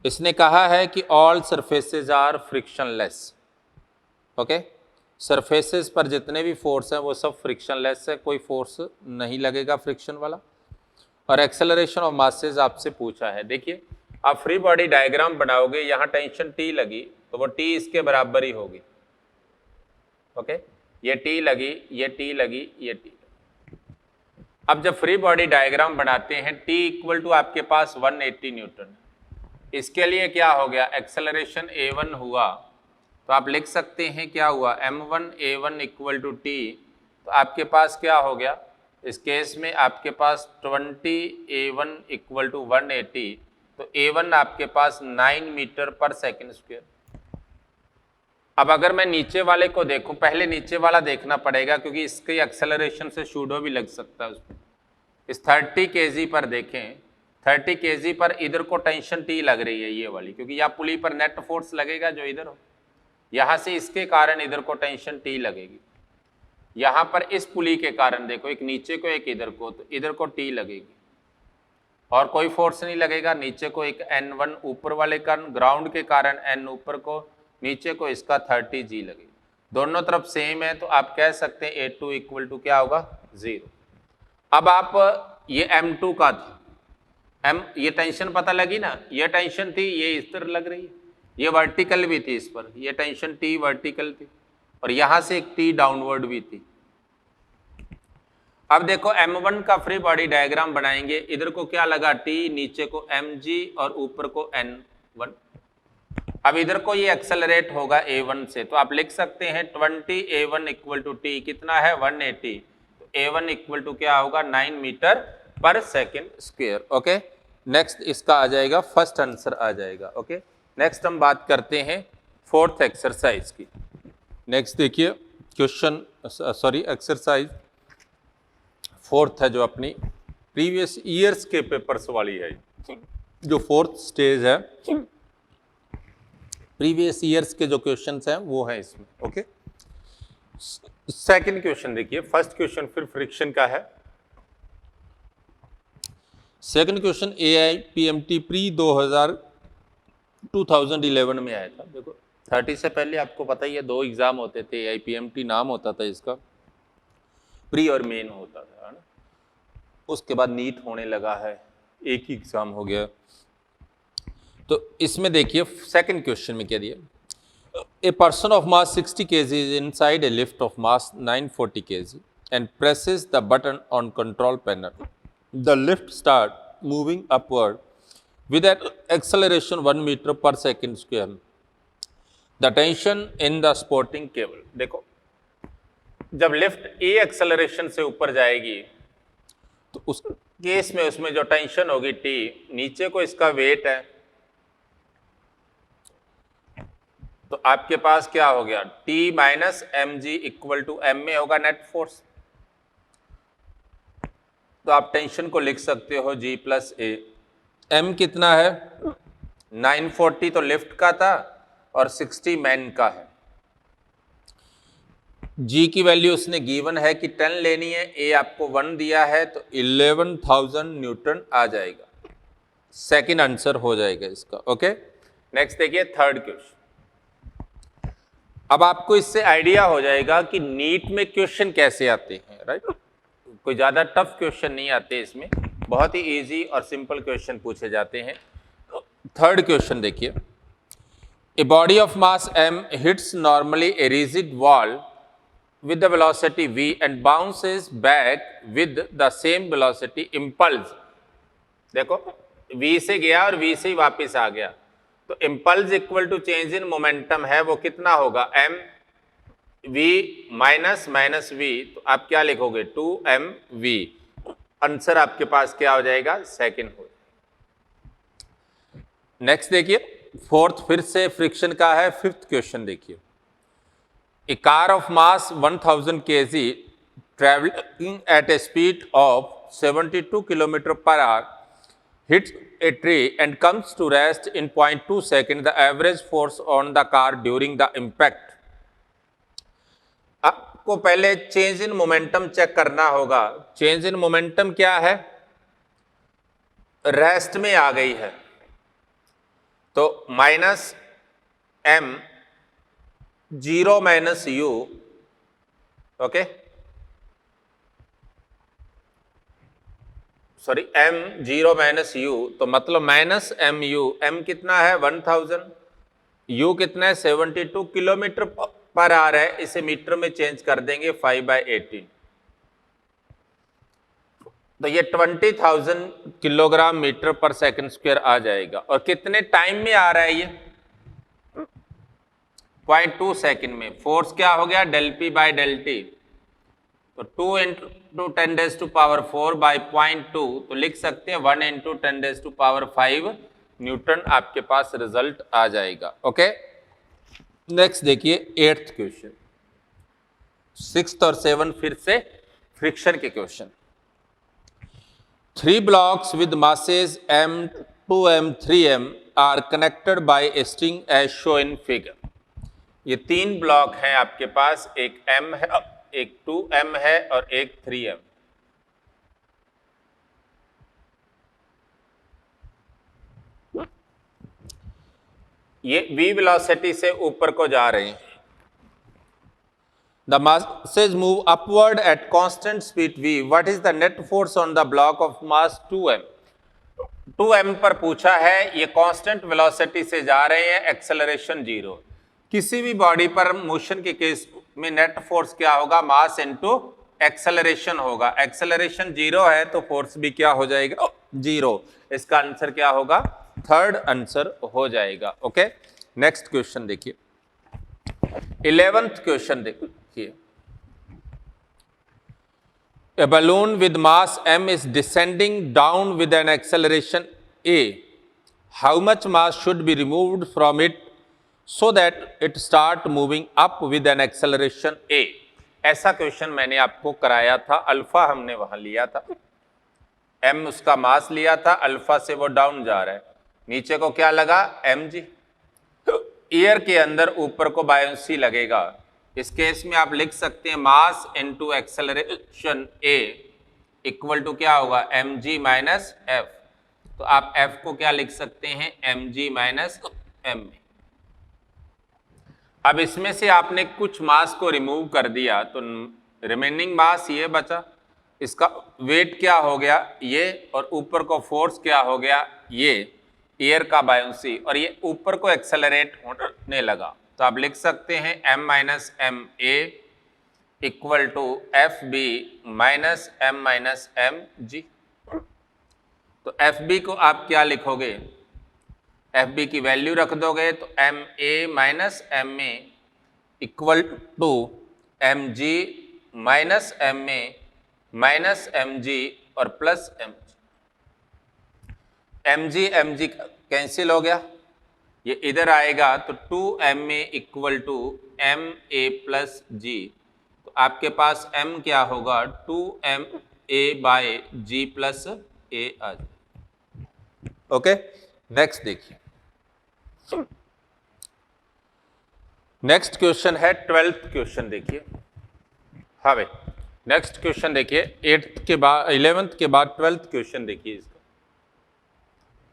इसने कहा है कि all surfaces are frictionless. Okay, surfaces पर जितने भी फोर्स हैं वो सब फ्रिक्शनलेस है, कोई फोर्स नहीं लगेगा फ्रिक्शन वाला। और एक्सेलरेशन ऑफ मासेस आपसे पूछा है। देखिए, आप फ्री बॉडी डायग्राम बनाओगे, यहाँ टेंशन T लगी तो वो T इसके बराबर ही होगी। ओके, ये T लगी, ये T लगी, ये T लगी। अब जब फ्री बॉडी डायग्राम बनाते हैं T इक्वल टू आपके पास 180 न्यूटन, इसके लिए क्या हो गया, एक्सेलरेशन A1 हुआ तो आप लिख सकते हैं क्या हुआ M1 A1 equal to T। तो आपके पास क्या हो गया, इस केस में आपके पास 20 A1 इक्वल टू 180, तो A1 आपके पास 9 मीटर पर सेकेंड स्क्वायर। अब अगर मैं नीचे वाले को देखूं, पहले नीचे वाला देखना पड़ेगा क्योंकि इसके एक्सेलरेशन से शूडो भी लग सकता है उसमें। इस 30 kg पर देखें, 30 kg पर इधर को टेंशन T लग रही है ये वाली, क्योंकि यहाँ पुली पर नेट फोर्स लगेगा जो इधर हो, यहाँ से इसके कारण इधर को टेंशन T लगेगी। यहाँ पर इस पुली के कारण देखो, एक नीचे को एक इधर को, तो इधर को T लगेगी और कोई फोर्स नहीं लगेगा। नीचे को एक N1 ऊपर वाले का ग्राउंड के कारण N ऊपर को, नीचे को इसका 30G लगेगी। दोनों तरफ सेम है तो आप कह सकते हैं A2 इक्वल टू क्या होगा 0। अब आप ये M2 का था, ये टेंशन पता लगी ना, ये टेंशन थी, ये इस तरह लग रही है, ये वर्टिकल भी थी इस पर, ये टेंशन T वर्टिकल थी और यहां से एक T डाउनवर्ड भी थी। अब देखो M1 का फ्री बॉडी डायग्राम बनाएंगे, इधर को क्या लगा T, नीचे को mg और ऊपर को N1। अब इधर को ये एक्सेलरेट होगा A1 से, तो आप लिख सकते हैं 20 A1 इक्वल टू T कितना है 180, तो A1 इक्वल टू क्या होगा 9 मीटर पर सेकेंड स्क्वायर। ओके, नेक्स्ट इसका आ जाएगा, फर्स्ट आंसर आ जाएगा। ओके, नेक्स्ट हम बात करते हैं फोर्थ एक्सरसाइज की। नेक्स्ट देखिए क्वेश्चन, सॉरी एक्सरसाइज फोर्थ है जो अपनी प्रीवियस ईयर्स के पेपर्स वाली है, जो फोर्थ स्टेज है, प्रीवियस ईयर्स के जो क्वेश्चंस हैं वो हैं इसमें। ओके, सेकंड क्वेश्चन देखिए, फर्स्ट क्वेश्चन फिर फ्रिक्शन का है। सेकंड क्वेश्चन AIPMT प्री 2011 में आया था। देखो 30 से पहले आपको पता ही है 2 एग्जाम होते थे, AIPMT नाम होता था इसका, प्री और मेन होता था, है ना। उसके बाद नीट होने लगा है, एक ही एग्जाम हो गया। तो इसमें देखिए सेकंड क्वेश्चन में क्या दिया, a person of mass 60 kg is inside a lift of mass 940 kg and presses the button on control panel. The lift start moving upward with an acceleration 1 meter per second square. The tension in the supporting cable. देखो जब लिफ्ट ए एक्सेलरेशन से ऊपर जाएगी तो उस केस में उसमें जो टेंशन होगी टी, नीचे को इसका वेट है, तो आपके पास क्या हो गया, T minus M G equal to M में होगा नेट फोर्स। तो आप टेंशन को लिख सकते हो G प्लस ए। M कितना है, 940 तो लिफ्ट का था और 60 मैन का है। G की वैल्यू उसने गिवन है कि 10 लेनी है, A आपको 1 दिया है, तो 11,000 न्यूटन आ जाएगा। सेकंड आंसर हो जाएगा इसका। ओके, नेक्स्ट देखिए थर्ड क्वेश्चन। अब आपको इससे आइडिया हो जाएगा कि नीट में क्वेश्चन कैसे आते हैं, राइट। कोई ज़्यादा टफ क्वेश्चन नहीं आते इसमें, बहुत ही इजी और सिंपल क्वेश्चन पूछे जाते हैं। थर्ड क्वेश्चन देखिए, ए body of mass m hits normally A rigid wall with the velocity v and bounces back with the same velocity impulse। देखो v से गया और v से ही वापस आ गया, तो impulse equal to change in momentum है, वो कितना होगा, m v minus minus v, तो आप क्या लिखोगे 2mv। आंसर आपके पास क्या हो जाएगा, सेकंड हो जाएगा। नेक्स्ट देखिए फोर्थ फिर से फ्रिक्शन का है। फिफ्थ क्वेश्चन देखिए, A car of mass 1000 kg traveling at a speed of 72 km per hour hits a tree and comes to rest in 0.2 seconds. The average force on the car during the impact। आपको पहले चेंज इन मोमेंटम चेक करना होगा। चेंज इन मोमेंटम क्या है, रेस्ट में आ गई है, तो minus m 0 minus u, okay, sorry m 0 minus u, तो मतलब माइनस एम यू। m कितना है 1000, u कितना है 72 किलोमीटर पर आ रहा है, इसे मीटर में चेंज कर देंगे 5/18, तो ये 20,000 किलोग्राम मीटर पर सेकंड स्क्वायर आ जाएगा। और कितने टाइम में आ रहा है ये, 0.2 सेकंड में। फोर्स क्या हो गया, del P by del T, तो 2 इंटू 10⁴ बाई 0.2, तो लिख सकते हैं 1 इंटू 10⁵ न्यूटन आपके पास रिजल्ट आ जाएगा। ओके, नेक्स्ट देखिए एट्थ क्वेश्चन। सिक्स्थ और सेवन फिर से फ्रिक्शन के question. 3 blocks with masses m, 2m, 3m are connected by a string as shown in figure। ये 3 ब्लॉक हैं आपके पास, एक m है, एक 2m है और एक 3m। ये v वेलोसिटी से ऊपर को जा रहे हैं। The masses move upward at constant speed v. What is the net force on the block of mass 2m? 2m पर पूछा है, ये कांस्टेंट वेलोसिटी से जा रहे हैं, एक्सेलरेशन 0। किसी भी बॉडी पर मोशन के केस में नेट फोर्स क्या होगा, मास इनटू एक्सेलरेशन होगा। एक्सेलरेशन 0 है तो फोर्स भी क्या हो जाएगा, 0। इसका आंसर क्या होगा, थर्ड आंसर हो जाएगा। ओके, नेक्स्ट क्वेश्चन देखिए 11th क्वेश्चन देखिए। A balloon with mass m is descending down with an acceleration a. How much mass should be removed from it so that it start moving up with an acceleration a? ऐसा क्वेश्चन मैंने आपको कराया था, अल्फा हमने वहां लिया था। m उसका मास लिया था, अल्फा से वो डाउन जा रहा है, नीचे को क्या लगा mg, एयर के अंदर ऊपर को बायोंसी लगेगा। इस केस में आप लिख सकते हैं mass into acceleration a equal to क्या होगा mg माइनस f। तो आप f को क्या लिख सकते हैं mg माइनस m। अब इसमें से आपने कुछ मास को रिमूव कर दिया तो रिमेनिंग मास ये बचा, इसका वेट क्या हो गया ये, और ऊपर को फोर्स क्या हो गया ये, एयर का बायोंसी, और ये ऊपर को एक्सेलरेट होने लगा। तो आप लिख सकते हैं m minus M A equal to F B minus M G. तो एफ बी को आप क्या लिखोगे, एफ बी की वैल्यू रख दोगे तो M A minus M A equal to M G minus M A minus M G और प्लस एम जी कैंसिल हो गया, ये इधर आएगा तो 2ma equal to M A plus g. तो आपके पास m क्या होगा 2ma बाय जी प्लस ए आ जाए। ओके, नेक्स्ट देखिए, नेक्स्ट क्वेश्चन है 12th क्वेश्चन। देखिए हाँ भाई, नेक्स्ट क्वेश्चन देखिए 8th के बाद 11th के बाद 12th क्वेश्चन देखिए। इसका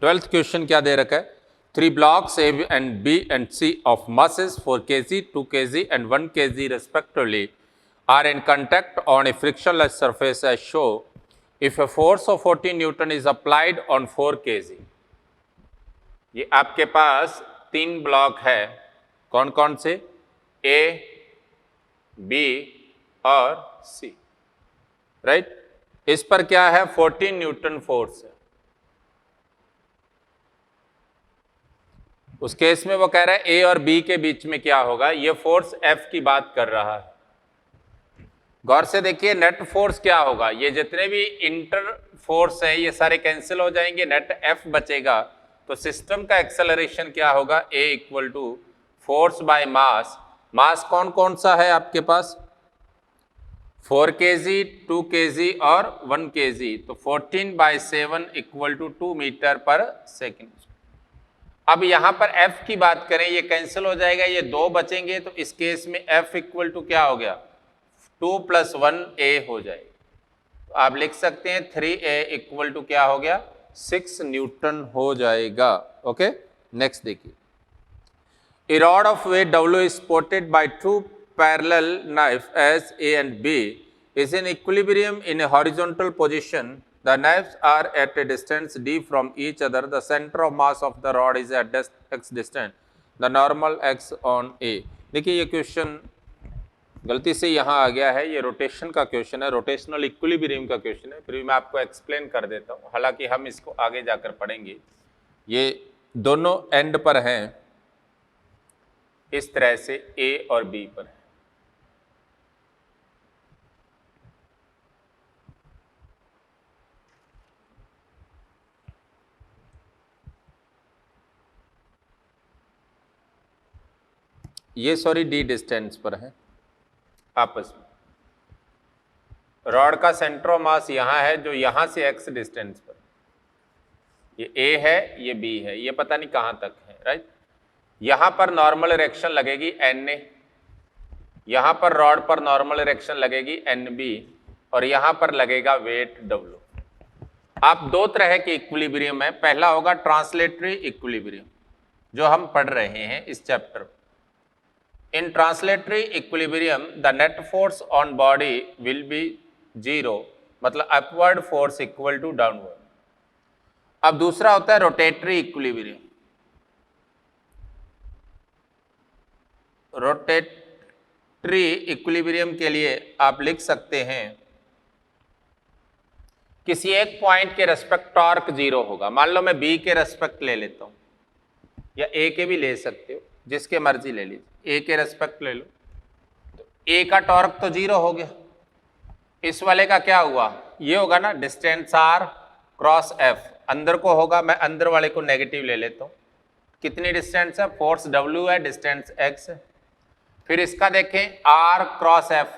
12th क्वेश्चन क्या दे रखा है, 3 blocks A and B and C of masses 4 kg, 2 kg and 1 kg respectively are in contact on a frictionless surface as shown if a force of 14 Newton is applied on 4 kg। ये आपके पास 3 ब्लॉक है, कौन कौन से, A, B और C, राइट। इस पर क्या है 14 न्यूटन फोर्स है। उस केस में वो कह रहा है A और B के बीच में क्या होगा, ये फोर्स F की बात कर रहा है। गौर से देखिए नेट फोर्स क्या होगा, ये जितने भी इंटर फोर्स है ये सारे कैंसिल हो जाएंगे, नेट F बचेगा। तो सिस्टम का एक्सेलरेशन क्या होगा A equal to force by mass. Mass कौन कौन सा है आपके पास 4 kg, 2 kg और 1 kg। तो 14 बाय 7 इक्वल टू 2 मीटर पर सेकेंड। अब यहां पर F की बात करें, ये कैंसिल हो जाएगा, ये 2 बचेंगे। तो इस केस में F इक्वल टू क्या हो गया 2 + 1a हो जाएगा। तो आप लिख सकते हैं 3a इक्वल टू क्या हो गया 6 न्यूटन हो जाएगा। ओके, नेक्स्ट देखिए, A rod of weight W is supported by 2 parallel knives as A and B is in equilibrium in a horizontal position. The knives are at a distance d from each other. The center of mass of the rod is at x distance. The normal x on A। देखिए ये क्वेश्चन गलती से यहाँ आ गया है, ये रोटेशन का क्वेश्चन है, रोटेशनल इक्विलिब्रियम का क्वेश्चन है। फिर भी मैं आपको एक्सप्लेन कर देता हूँ, हालांकि हम इसको आगे जाकर पढ़ेंगे। ये दोनों एंड पर हैं, इस तरह से A और B पर है। ये सॉरी D डिस्टेंस पर है आपस में। रॉड का सेंटर ऑफ मास यहां है, जो यहां से x डिस्टेंस पर, ये A है ये B है, ये पता नहीं कहां तक है, राइट। यहां पर नॉर्मल इरेक्शन लगेगी NA, यहां पर रॉड पर नॉर्मल इरेक्शन लगेगी NB और यहां पर लगेगा वेट W। आप दो तरह के इक्विलिब्रियम है, पहला होगा ट्रांसलेटरी इक्विलिब्रियम जो हम पढ़ रहे हैं इस चैप्टर में। In translatory equilibrium the net force on body will be 0, मतलब upward force equal to downward. अब दूसरा होता है रोटेटरी इक्विलिब्रियम। रोटेटरी इक्विलिब्रियम के लिए आप लिख सकते हैं किसी एक पॉइंट के रेस्पेक्ट टॉर्क 0 होगा। मान लो मैं B के रेस्पेक्ट ले लेता हूं, या A के भी ले सकते हो, जिसके मर्जी ले लीजिए, A के रेस्पेक्ट ले लो। तो A का टॉर्क तो 0 हो गया, इस वाले का क्या हुआ, ये होगा ना डिस्टेंस R क्रॉस F, अंदर को होगा, मैं अंदर वाले को नेगेटिव ले लेता हूं। कितनी डिस्टेंस है, फोर्स W है, डिस्टेंस x है। फिर इसका देखें R क्रॉस F,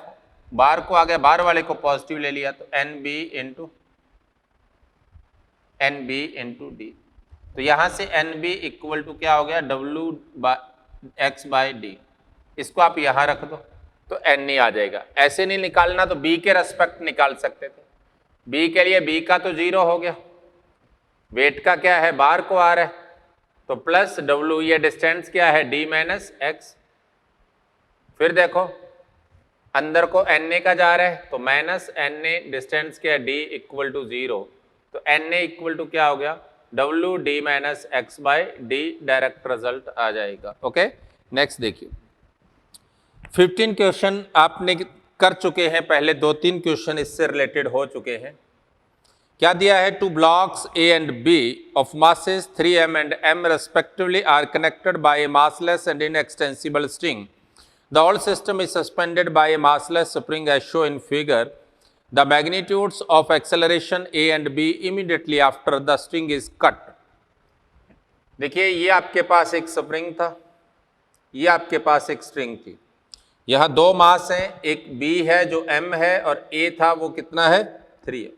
बाहर को आ गया, बाहर वाले को पॉजिटिव ले लिया, तो NB into N B into D. तो यहाँ से एन बी इक्वल टू क्या हो गया, डब्ल्यू एक्स बाई डी। इसको आप यहाँ रख दो तो एन नहीं आ जाएगा। ऐसे नहीं निकालना तो बी के रेस्पेक्ट निकाल सकते थे। बी के लिए बी का तो 0 हो गया, वेट का क्या है, बार को आ रहा है, तो प्लस डब्ल्यू, ये डिस्टेंस क्या है, डी माइनस एक्स। फिर देखो अंदर को एन ए का जा रहा है तो माइनस एन ए, डिस्टेंस क्या है डी इक्वल टू 0, तो एन ए इक्वल टू क्या हो गया, W D minus X by D, direct result आ जाएगा। ओके, नेक्स्ट देखिए 15 क्वेश्चन आपने कर चुके हैं, पहले 2-3 क्वेश्चन इससे रिलेटेड हो चुके हैं। क्या दिया है, 2 blocks A and B of masses 3m and m respectively are connected by a massless and inextensible string. The whole system is suspended by a massless spring as shown in figure. The magnitudes of acceleration A and B immediately after the string is cut. देखिए ये आपके पास एक स्प्रिंग था, ये आपके पास एक स्ट्रिंग थी, यहाँ 2 मास हैं, एक B है जो m है और A था वो कितना है, 3 है।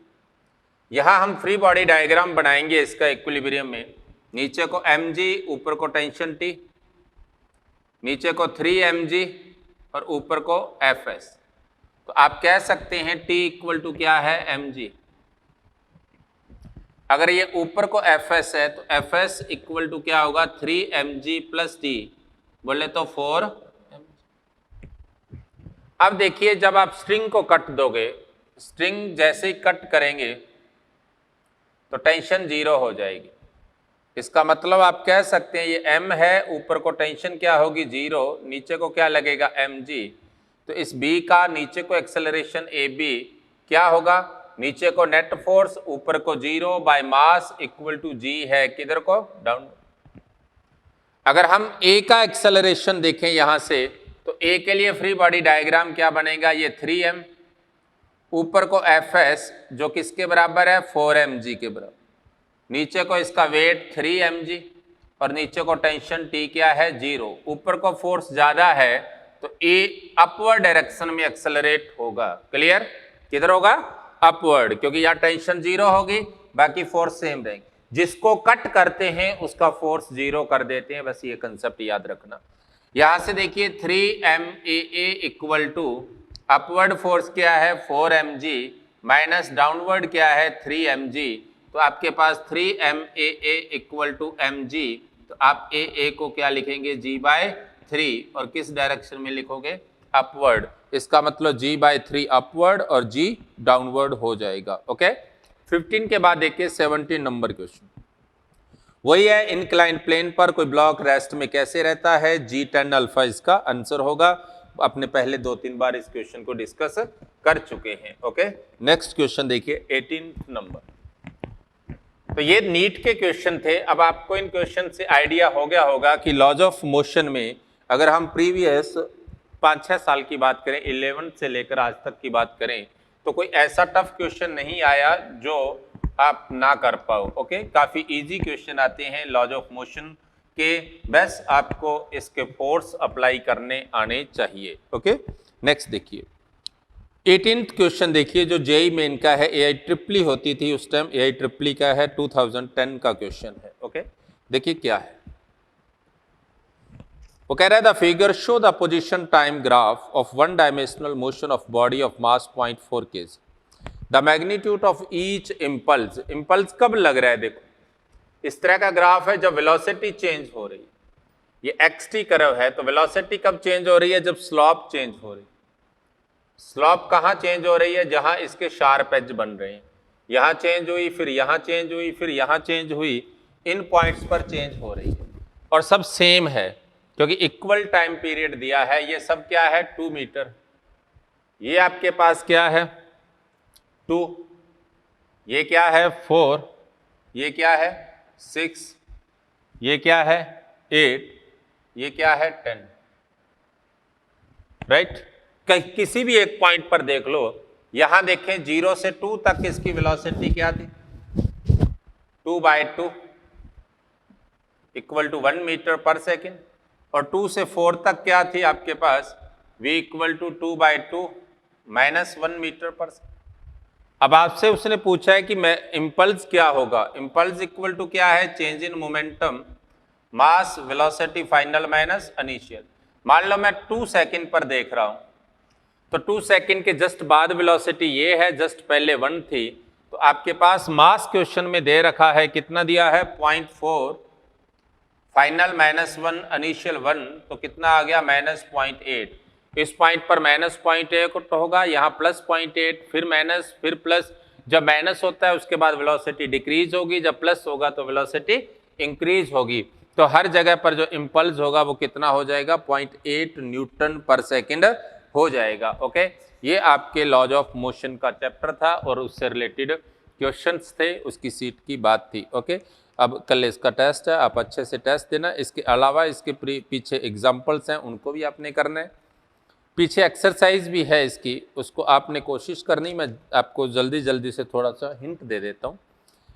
यहाँ हम फ्री बॉडी डायग्राम बनाएंगे इसका इक्विलिब्रियम में। नीचे को mg, ऊपर को टेंशन T, नीचे को 3mg और ऊपर को fs। तो आप कह सकते हैं T इक्वल टू क्या है, mg। अगर ये ऊपर को fs है तो fs इक्वल टू क्या होगा, 3mg प्लस T, बोले तो 4। अब देखिए जब आप स्ट्रिंग को कट दोगे, स्ट्रिंग जैसे ही कट करेंगे तो टेंशन 0 हो जाएगी। इसका मतलब आप कह सकते हैं ये m है, ऊपर को टेंशन क्या होगी 0, नीचे को क्या लगेगा mg। तो इस b का नीचे को एक्सेलरेशन ab क्या होगा, नीचे को नेट फोर्स, ऊपर को 0 by mass equal to g है, किधर को, डाउन। अगर हम a का एक्सेलरेशन देखें यहां से तो a के लिए फ्री बॉडी डायग्राम क्या बनेगा, ये 3m, ऊपर को fs जो किसके बराबर है, 4mg के बराबर, नीचे को इसका वेट 3mg और नीचे को टेंशन T क्या है, 0। ऊपर को फोर्स ज्यादा है तो A अपवर्ड डायरेक्शन में एक्सेलरेट होगा। क्लियर, किधर होगा, अपवर्ड, क्योंकि यहाँ टेंशन 0 होगी, बाकी फोर्स सेम रहेंगे। जिसको कट करते हैं उसका फोर्स 0 कर देते हैं, बस ये कंसेप्ट याद रखना। यहां से देखिए 3MAA equal to upward force क्या है, 4mg माइनस डाउनवर्ड क्या है, 3mg। तो आपके पास 3MAA इक्वल टू mg, तो आप AA को क्या लिखेंगे, g/3, और किस डायरेक्शन में लिखोगे, अपवर्ड। इसका मतलब g/3 अपवर्ड और g डाउनवर्ड हो जाएगा। ओके, 15 के बाद देखिए 17 नंबर क्वेश्चन, वही है, इंक्लाइन प्लेन पर कोई ब्लॉक रेस्ट में कैसे रहता है, g10 अल्फा इसका आंसर होगा। अपने पहले 2-3 बार इस क्वेश्चन को डिस्कस कर चुके हैं। ओके, नेक्स्ट क्वेश्चन देखिए 18 नंबर। तो ये नीट के क्वेश्चन थे। अब आपको इन क्वेश्चन से आइडिया हो गया होगा कि लॉज ऑफ मोशन में अगर हम प्रीवियस 5-6 साल की बात करें, 11 से लेकर आज तक की बात करें, तो कोई ऐसा टफ क्वेश्चन नहीं आया जो आप ना कर पाओ। ओके, काफी इजी क्वेश्चन आते हैं लॉज ऑफ मोशन के, बस आपको इसके फोर्स अप्लाई करने आने चाहिए। ओके, नेक्स्ट देखिए 18th क्वेश्चन देखिए, जो जेई मेन का है, AI ट्रिपली होती थी उस टाइम, AI ट्रिपली का है, 2010 का क्वेश्चन है। ओके, देखिए क्या है, वो कह रहा है the figure show the position time graph of 1 dimensional motion of body of mass 0.4 kg, the magnitude of each impulse. Impulse कब लग रहा है, देखो इस तरह का ग्राफ है जब वेलोसिटी चेंज हो रही है, ये xt कर्व है, तो वेलोसिटी कब चेंज हो रही है, जब स्लॉप चेंज हो रही है। स्लॉप कहाँ चेंज हो रही है, जहां इसके शार्प एज बन रहे हैं, यहां चेंज हुई, फिर यहां चेंज हुई, फिर यहां चेंज हुई, इन पॉइंट्स पर चेंज हो रही है, और सब सेम है क्योंकि इक्वल टाइम पीरियड दिया है। ये सब क्या है, 2 मीटर, ये आपके पास क्या है 2, ये क्या है 4, ये क्या है 6, ये क्या है 8, ये क्या है 10, राइट। किसी भी एक पॉइंट पर देख लो, यहां देखें 0 से 2 तक इसकी वेलोसिटी क्या थी, 2/2 इक्वल टू 1 मीटर पर सेकेंड, और 2 से 4 तक क्या थी आपके पास, v equal to 2/2 minus 1 metre पर सेकेंड। अब आपसे उसने पूछा है कि मैं इम्पल्स क्या होगा, इम्पल्स इक्वल टू क्या है, change in momentum mass velocity final minus initial. मान लो मैं 2 सेकंड पर देख रहा हूं, तो 2 सेकंड के जस्ट बाद वेलोसिटी ये है, जस्ट पहले 1 थी, तो आपके पास मास क्वेश्चन में दे रखा है, कितना दिया है 0.4, फाइनल -1 इनिशियल 1, तो कितना आ गया -0.8। इस पॉइंट पर -0.8 होगा, यहाँ +0.8, फिर माइनस, फिर प्लस। जब माइनस होता है उसके बाद वेलोसिटी डिक्रीज होगी, जब प्लस होगा तो वेलोसिटी इंक्रीज होगी। तो हर जगह पर जो इम्पल्स होगा वो कितना हो जाएगा, 0.8 न्यूटन पर सेकेंड हो जाएगा। ओके, ये आपके लॉज ऑफ मोशन का चैप्टर था और उससे रिलेटेड क्वेश्चंस थे, उसकी सीट की बात थी। ओके, अब कल इसका टेस्ट है, आप अच्छे से टेस्ट देना। इसके अलावा इसके पीछे एग्जाम्पल्स हैं, उनको भी आपने करना है। पीछे एक्सरसाइज भी है इसकी, उसको आपने कोशिश करनी। मैं आपको जल्दी जल्दी से थोड़ा सा हिंट दे देता हूँ।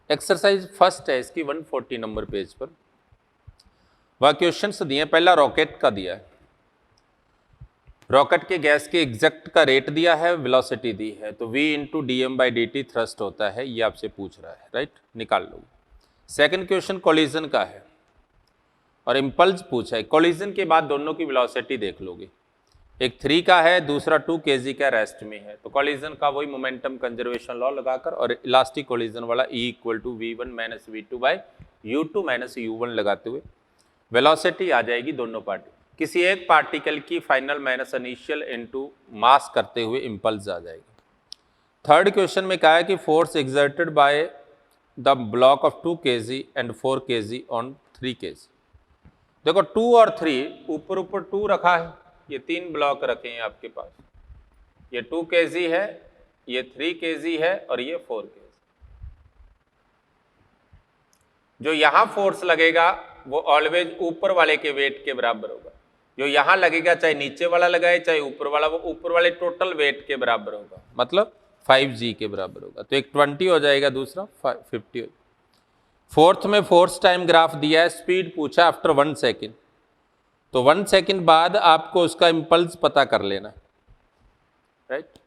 एक्सरसाइज फर्स्ट है इसकी 140 नंबर पेज पर। वह क्वेश्चंस दिए, पहला रॉकेट का दिया है, रॉकेट के गैस के एग्जैक्ट का रेट दिया है, वेलोसिटी दी है, तो v इंटू dm/dt थ्रस्ट होता है, ये आपसे पूछ रहा है, राइट, निकाल लो। सेकंड क्वेश्चन कोलिजन का है और इम्पल्स पूछा है। कोलिजन के बाद दोनों की वेलोसिटी देख लोगे, एक 3 का है, दूसरा 2 kg का रेस्ट में है, तो कोलिजन का वही मोमेंटम कंजर्वेशन लॉ लगाकर और इलास्टिक कोलिजन वाला E equal to v1 - v2/u2 - u1 लगाते हुए वेलोसिटी आ जाएगी दोनों पार्टी, किसी एक पार्टिकल की final minus initial into mass करते हुए इम्पल्स आ जाएगा। थर्ड क्वेश्चन में कहा है कि force exerted by the block of 2 kg and 4 kg on 3 kg। देखो 2 और 3, ऊपर ऊपर 2 रखा है, ये 3 ब्लॉक रखे हैं आपके पास, ये 2 kg है, ये 3 kg है और ये 4 kg। जो यहां फोर्स लगेगा वो ऑलवेज ऊपर वाले के वेट के बराबर होगा, जो यहां लगेगा चाहे नीचे वाला लगाए चाहे ऊपर वाला, वो ऊपर वाले टोटल वेट के बराबर होगा, मतलब 5g के बराबर होगा। तो एक 20 हो जाएगा, दूसरा 50 हो। फोर्थ में फोर्स टाइम ग्राफ दिया है, स्पीड पूछा आफ्टर 1 सेकेंड, तो 1 सेकेंड बाद आपको उसका इम्पल्स पता कर लेना, राइट।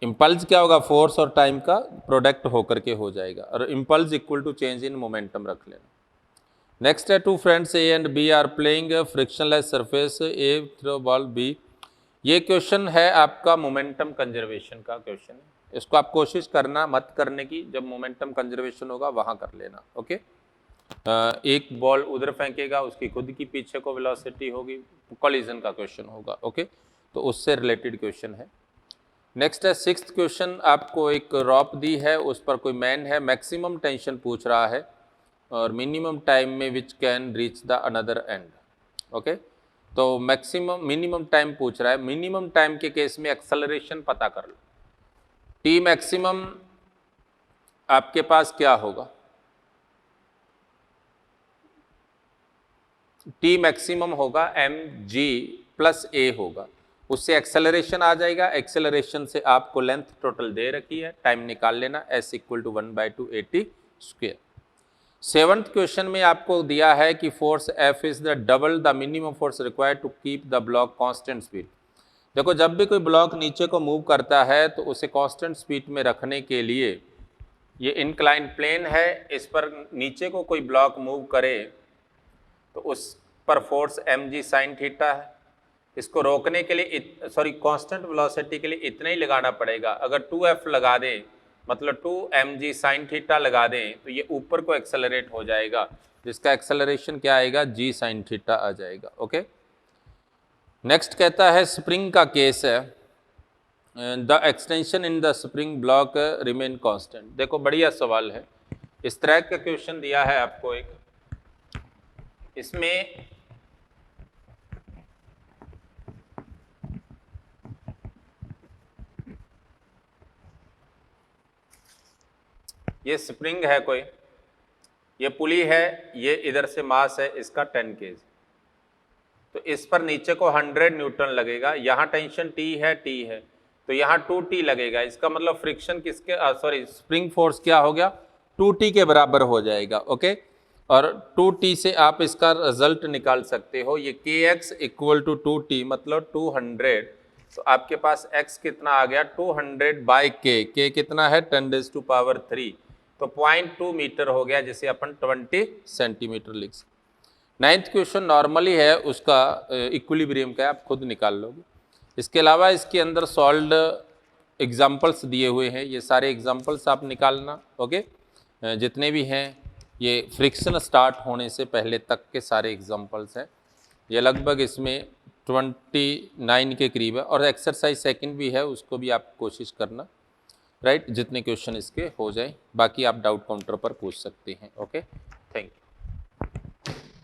इम्पल्स क्या होगा, फोर्स और टाइम का प्रोडक्ट होकर के हो जाएगा, और impulse equal to change in momentum रख लेना। नेक्स्ट है, 2 friends A and B are playing frictionless surface, A throw ball B. ये क्वेश्चन है आपका मोमेंटम कंजर्वेशन का क्वेश्चन है, इसको आप कोशिश करना मत करने की, जब मोमेंटम कंजर्वेशन होगा वहाँ कर लेना। ओके, एक बॉल उधर फेंकेगा, उसकी खुद की पीछे को वेलोसिटी होगी, कोलिजन का क्वेश्चन होगा। ओके, तो उससे रिलेटेड क्वेश्चन है। नेक्स्ट है 6th क्वेश्चन, आपको एक रॉप दी है, उस पर कोई मैन है, मैक्सिमम टेंशन पूछ रहा है और मिनिमम टाइम में which can reach the another and. Okay, तो मैक्सिमम मिनिमम टाइम पूछ रहा है। मिनिमम टाइम के केस में एक्सेलरेशन पता कर लो, टी मैक्सिमम आपके पास क्या होगा, टी मैक्सिमम होगा mg + a होगा, उससे एक्सेलरेशन आ जाएगा, एक्सेलरेशन से आपको लेंथ टोटल दे रखी है, टाइम निकाल लेना, s = 1/2 at²। 7th क्वेश्चन में आपको दिया है कि force F is the double the minimum force required to keep the block constant speed. देखो जब भी कोई ब्लॉक नीचे को मूव करता है तो उसे कांस्टेंट स्पीड में रखने के लिए, ये इंक्लाइन प्लेन है, इस पर नीचे को कोई ब्लॉक मूव करे तो उस पर फोर्स mg sin थीटा है। इसको रोकने के लिए कांस्टेंट वेलोसिटी के लिए इतना ही लगाना पड़ेगा। अगर 2f लगा दें, मतलब 2mg sin थीटा लगा दें, तो ये ऊपर को एक्सेलरेट हो जाएगा, जिसका एक्सेलरेशन क्या आएगा, g sin थीटा आ जाएगा। ओके, नेक्स्ट कहता है स्प्रिंग का केस है, the extension in the spring block remain constant. देखो बढ़िया सवाल है, इस तरह का क्वेश्चन दिया है आपको एक, इसमें ये स्प्रिंग है कोई, ये पुली है, ये इधर से मास है इसका 10 kg, तो इस पर नीचे को 100 न्यूटन लगेगा, यहाँ टेंशन T है, तो यहाँ 2T लगेगा। इसका मतलब फ्रिक्शन किसके, स्प्रिंग फोर्स क्या हो गया, 2T के बराबर हो जाएगा। ओके, और 2T से आप इसका रिजल्ट निकाल सकते हो, ये kx = 2T, मतलब 200 तो आपके पास x कितना आ गया 200/k, k कितना है 10⁻³ तो 0.2 मीटर हो गया, जिसे अपन 20 सेंटीमीटर लिख सकते। 9th क्वेश्चन नॉर्मली है, उसका इक्विलिब्रियम का है, आप खुद निकाल लोगे। इसके अलावा इसके अंदर सॉल्व्ड एग्जाम्पल्स दिए हुए हैं, ये सारे एग्जाम्पल्स आप निकालना। ओके, जितने भी हैं ये फ्रिक्शन स्टार्ट होने से पहले तक के सारे एग्जाम्पल्स हैं। ये लगभग इसमें 29 के करीब है, और एक्सरसाइज सेकंड भी है, उसको भी आप कोशिश करना, राइट, जितने क्वेश्चन इसके हो जाए। बाकी आप डाउट काउंटर पर पूछ सकते हैं। Okay, thank you.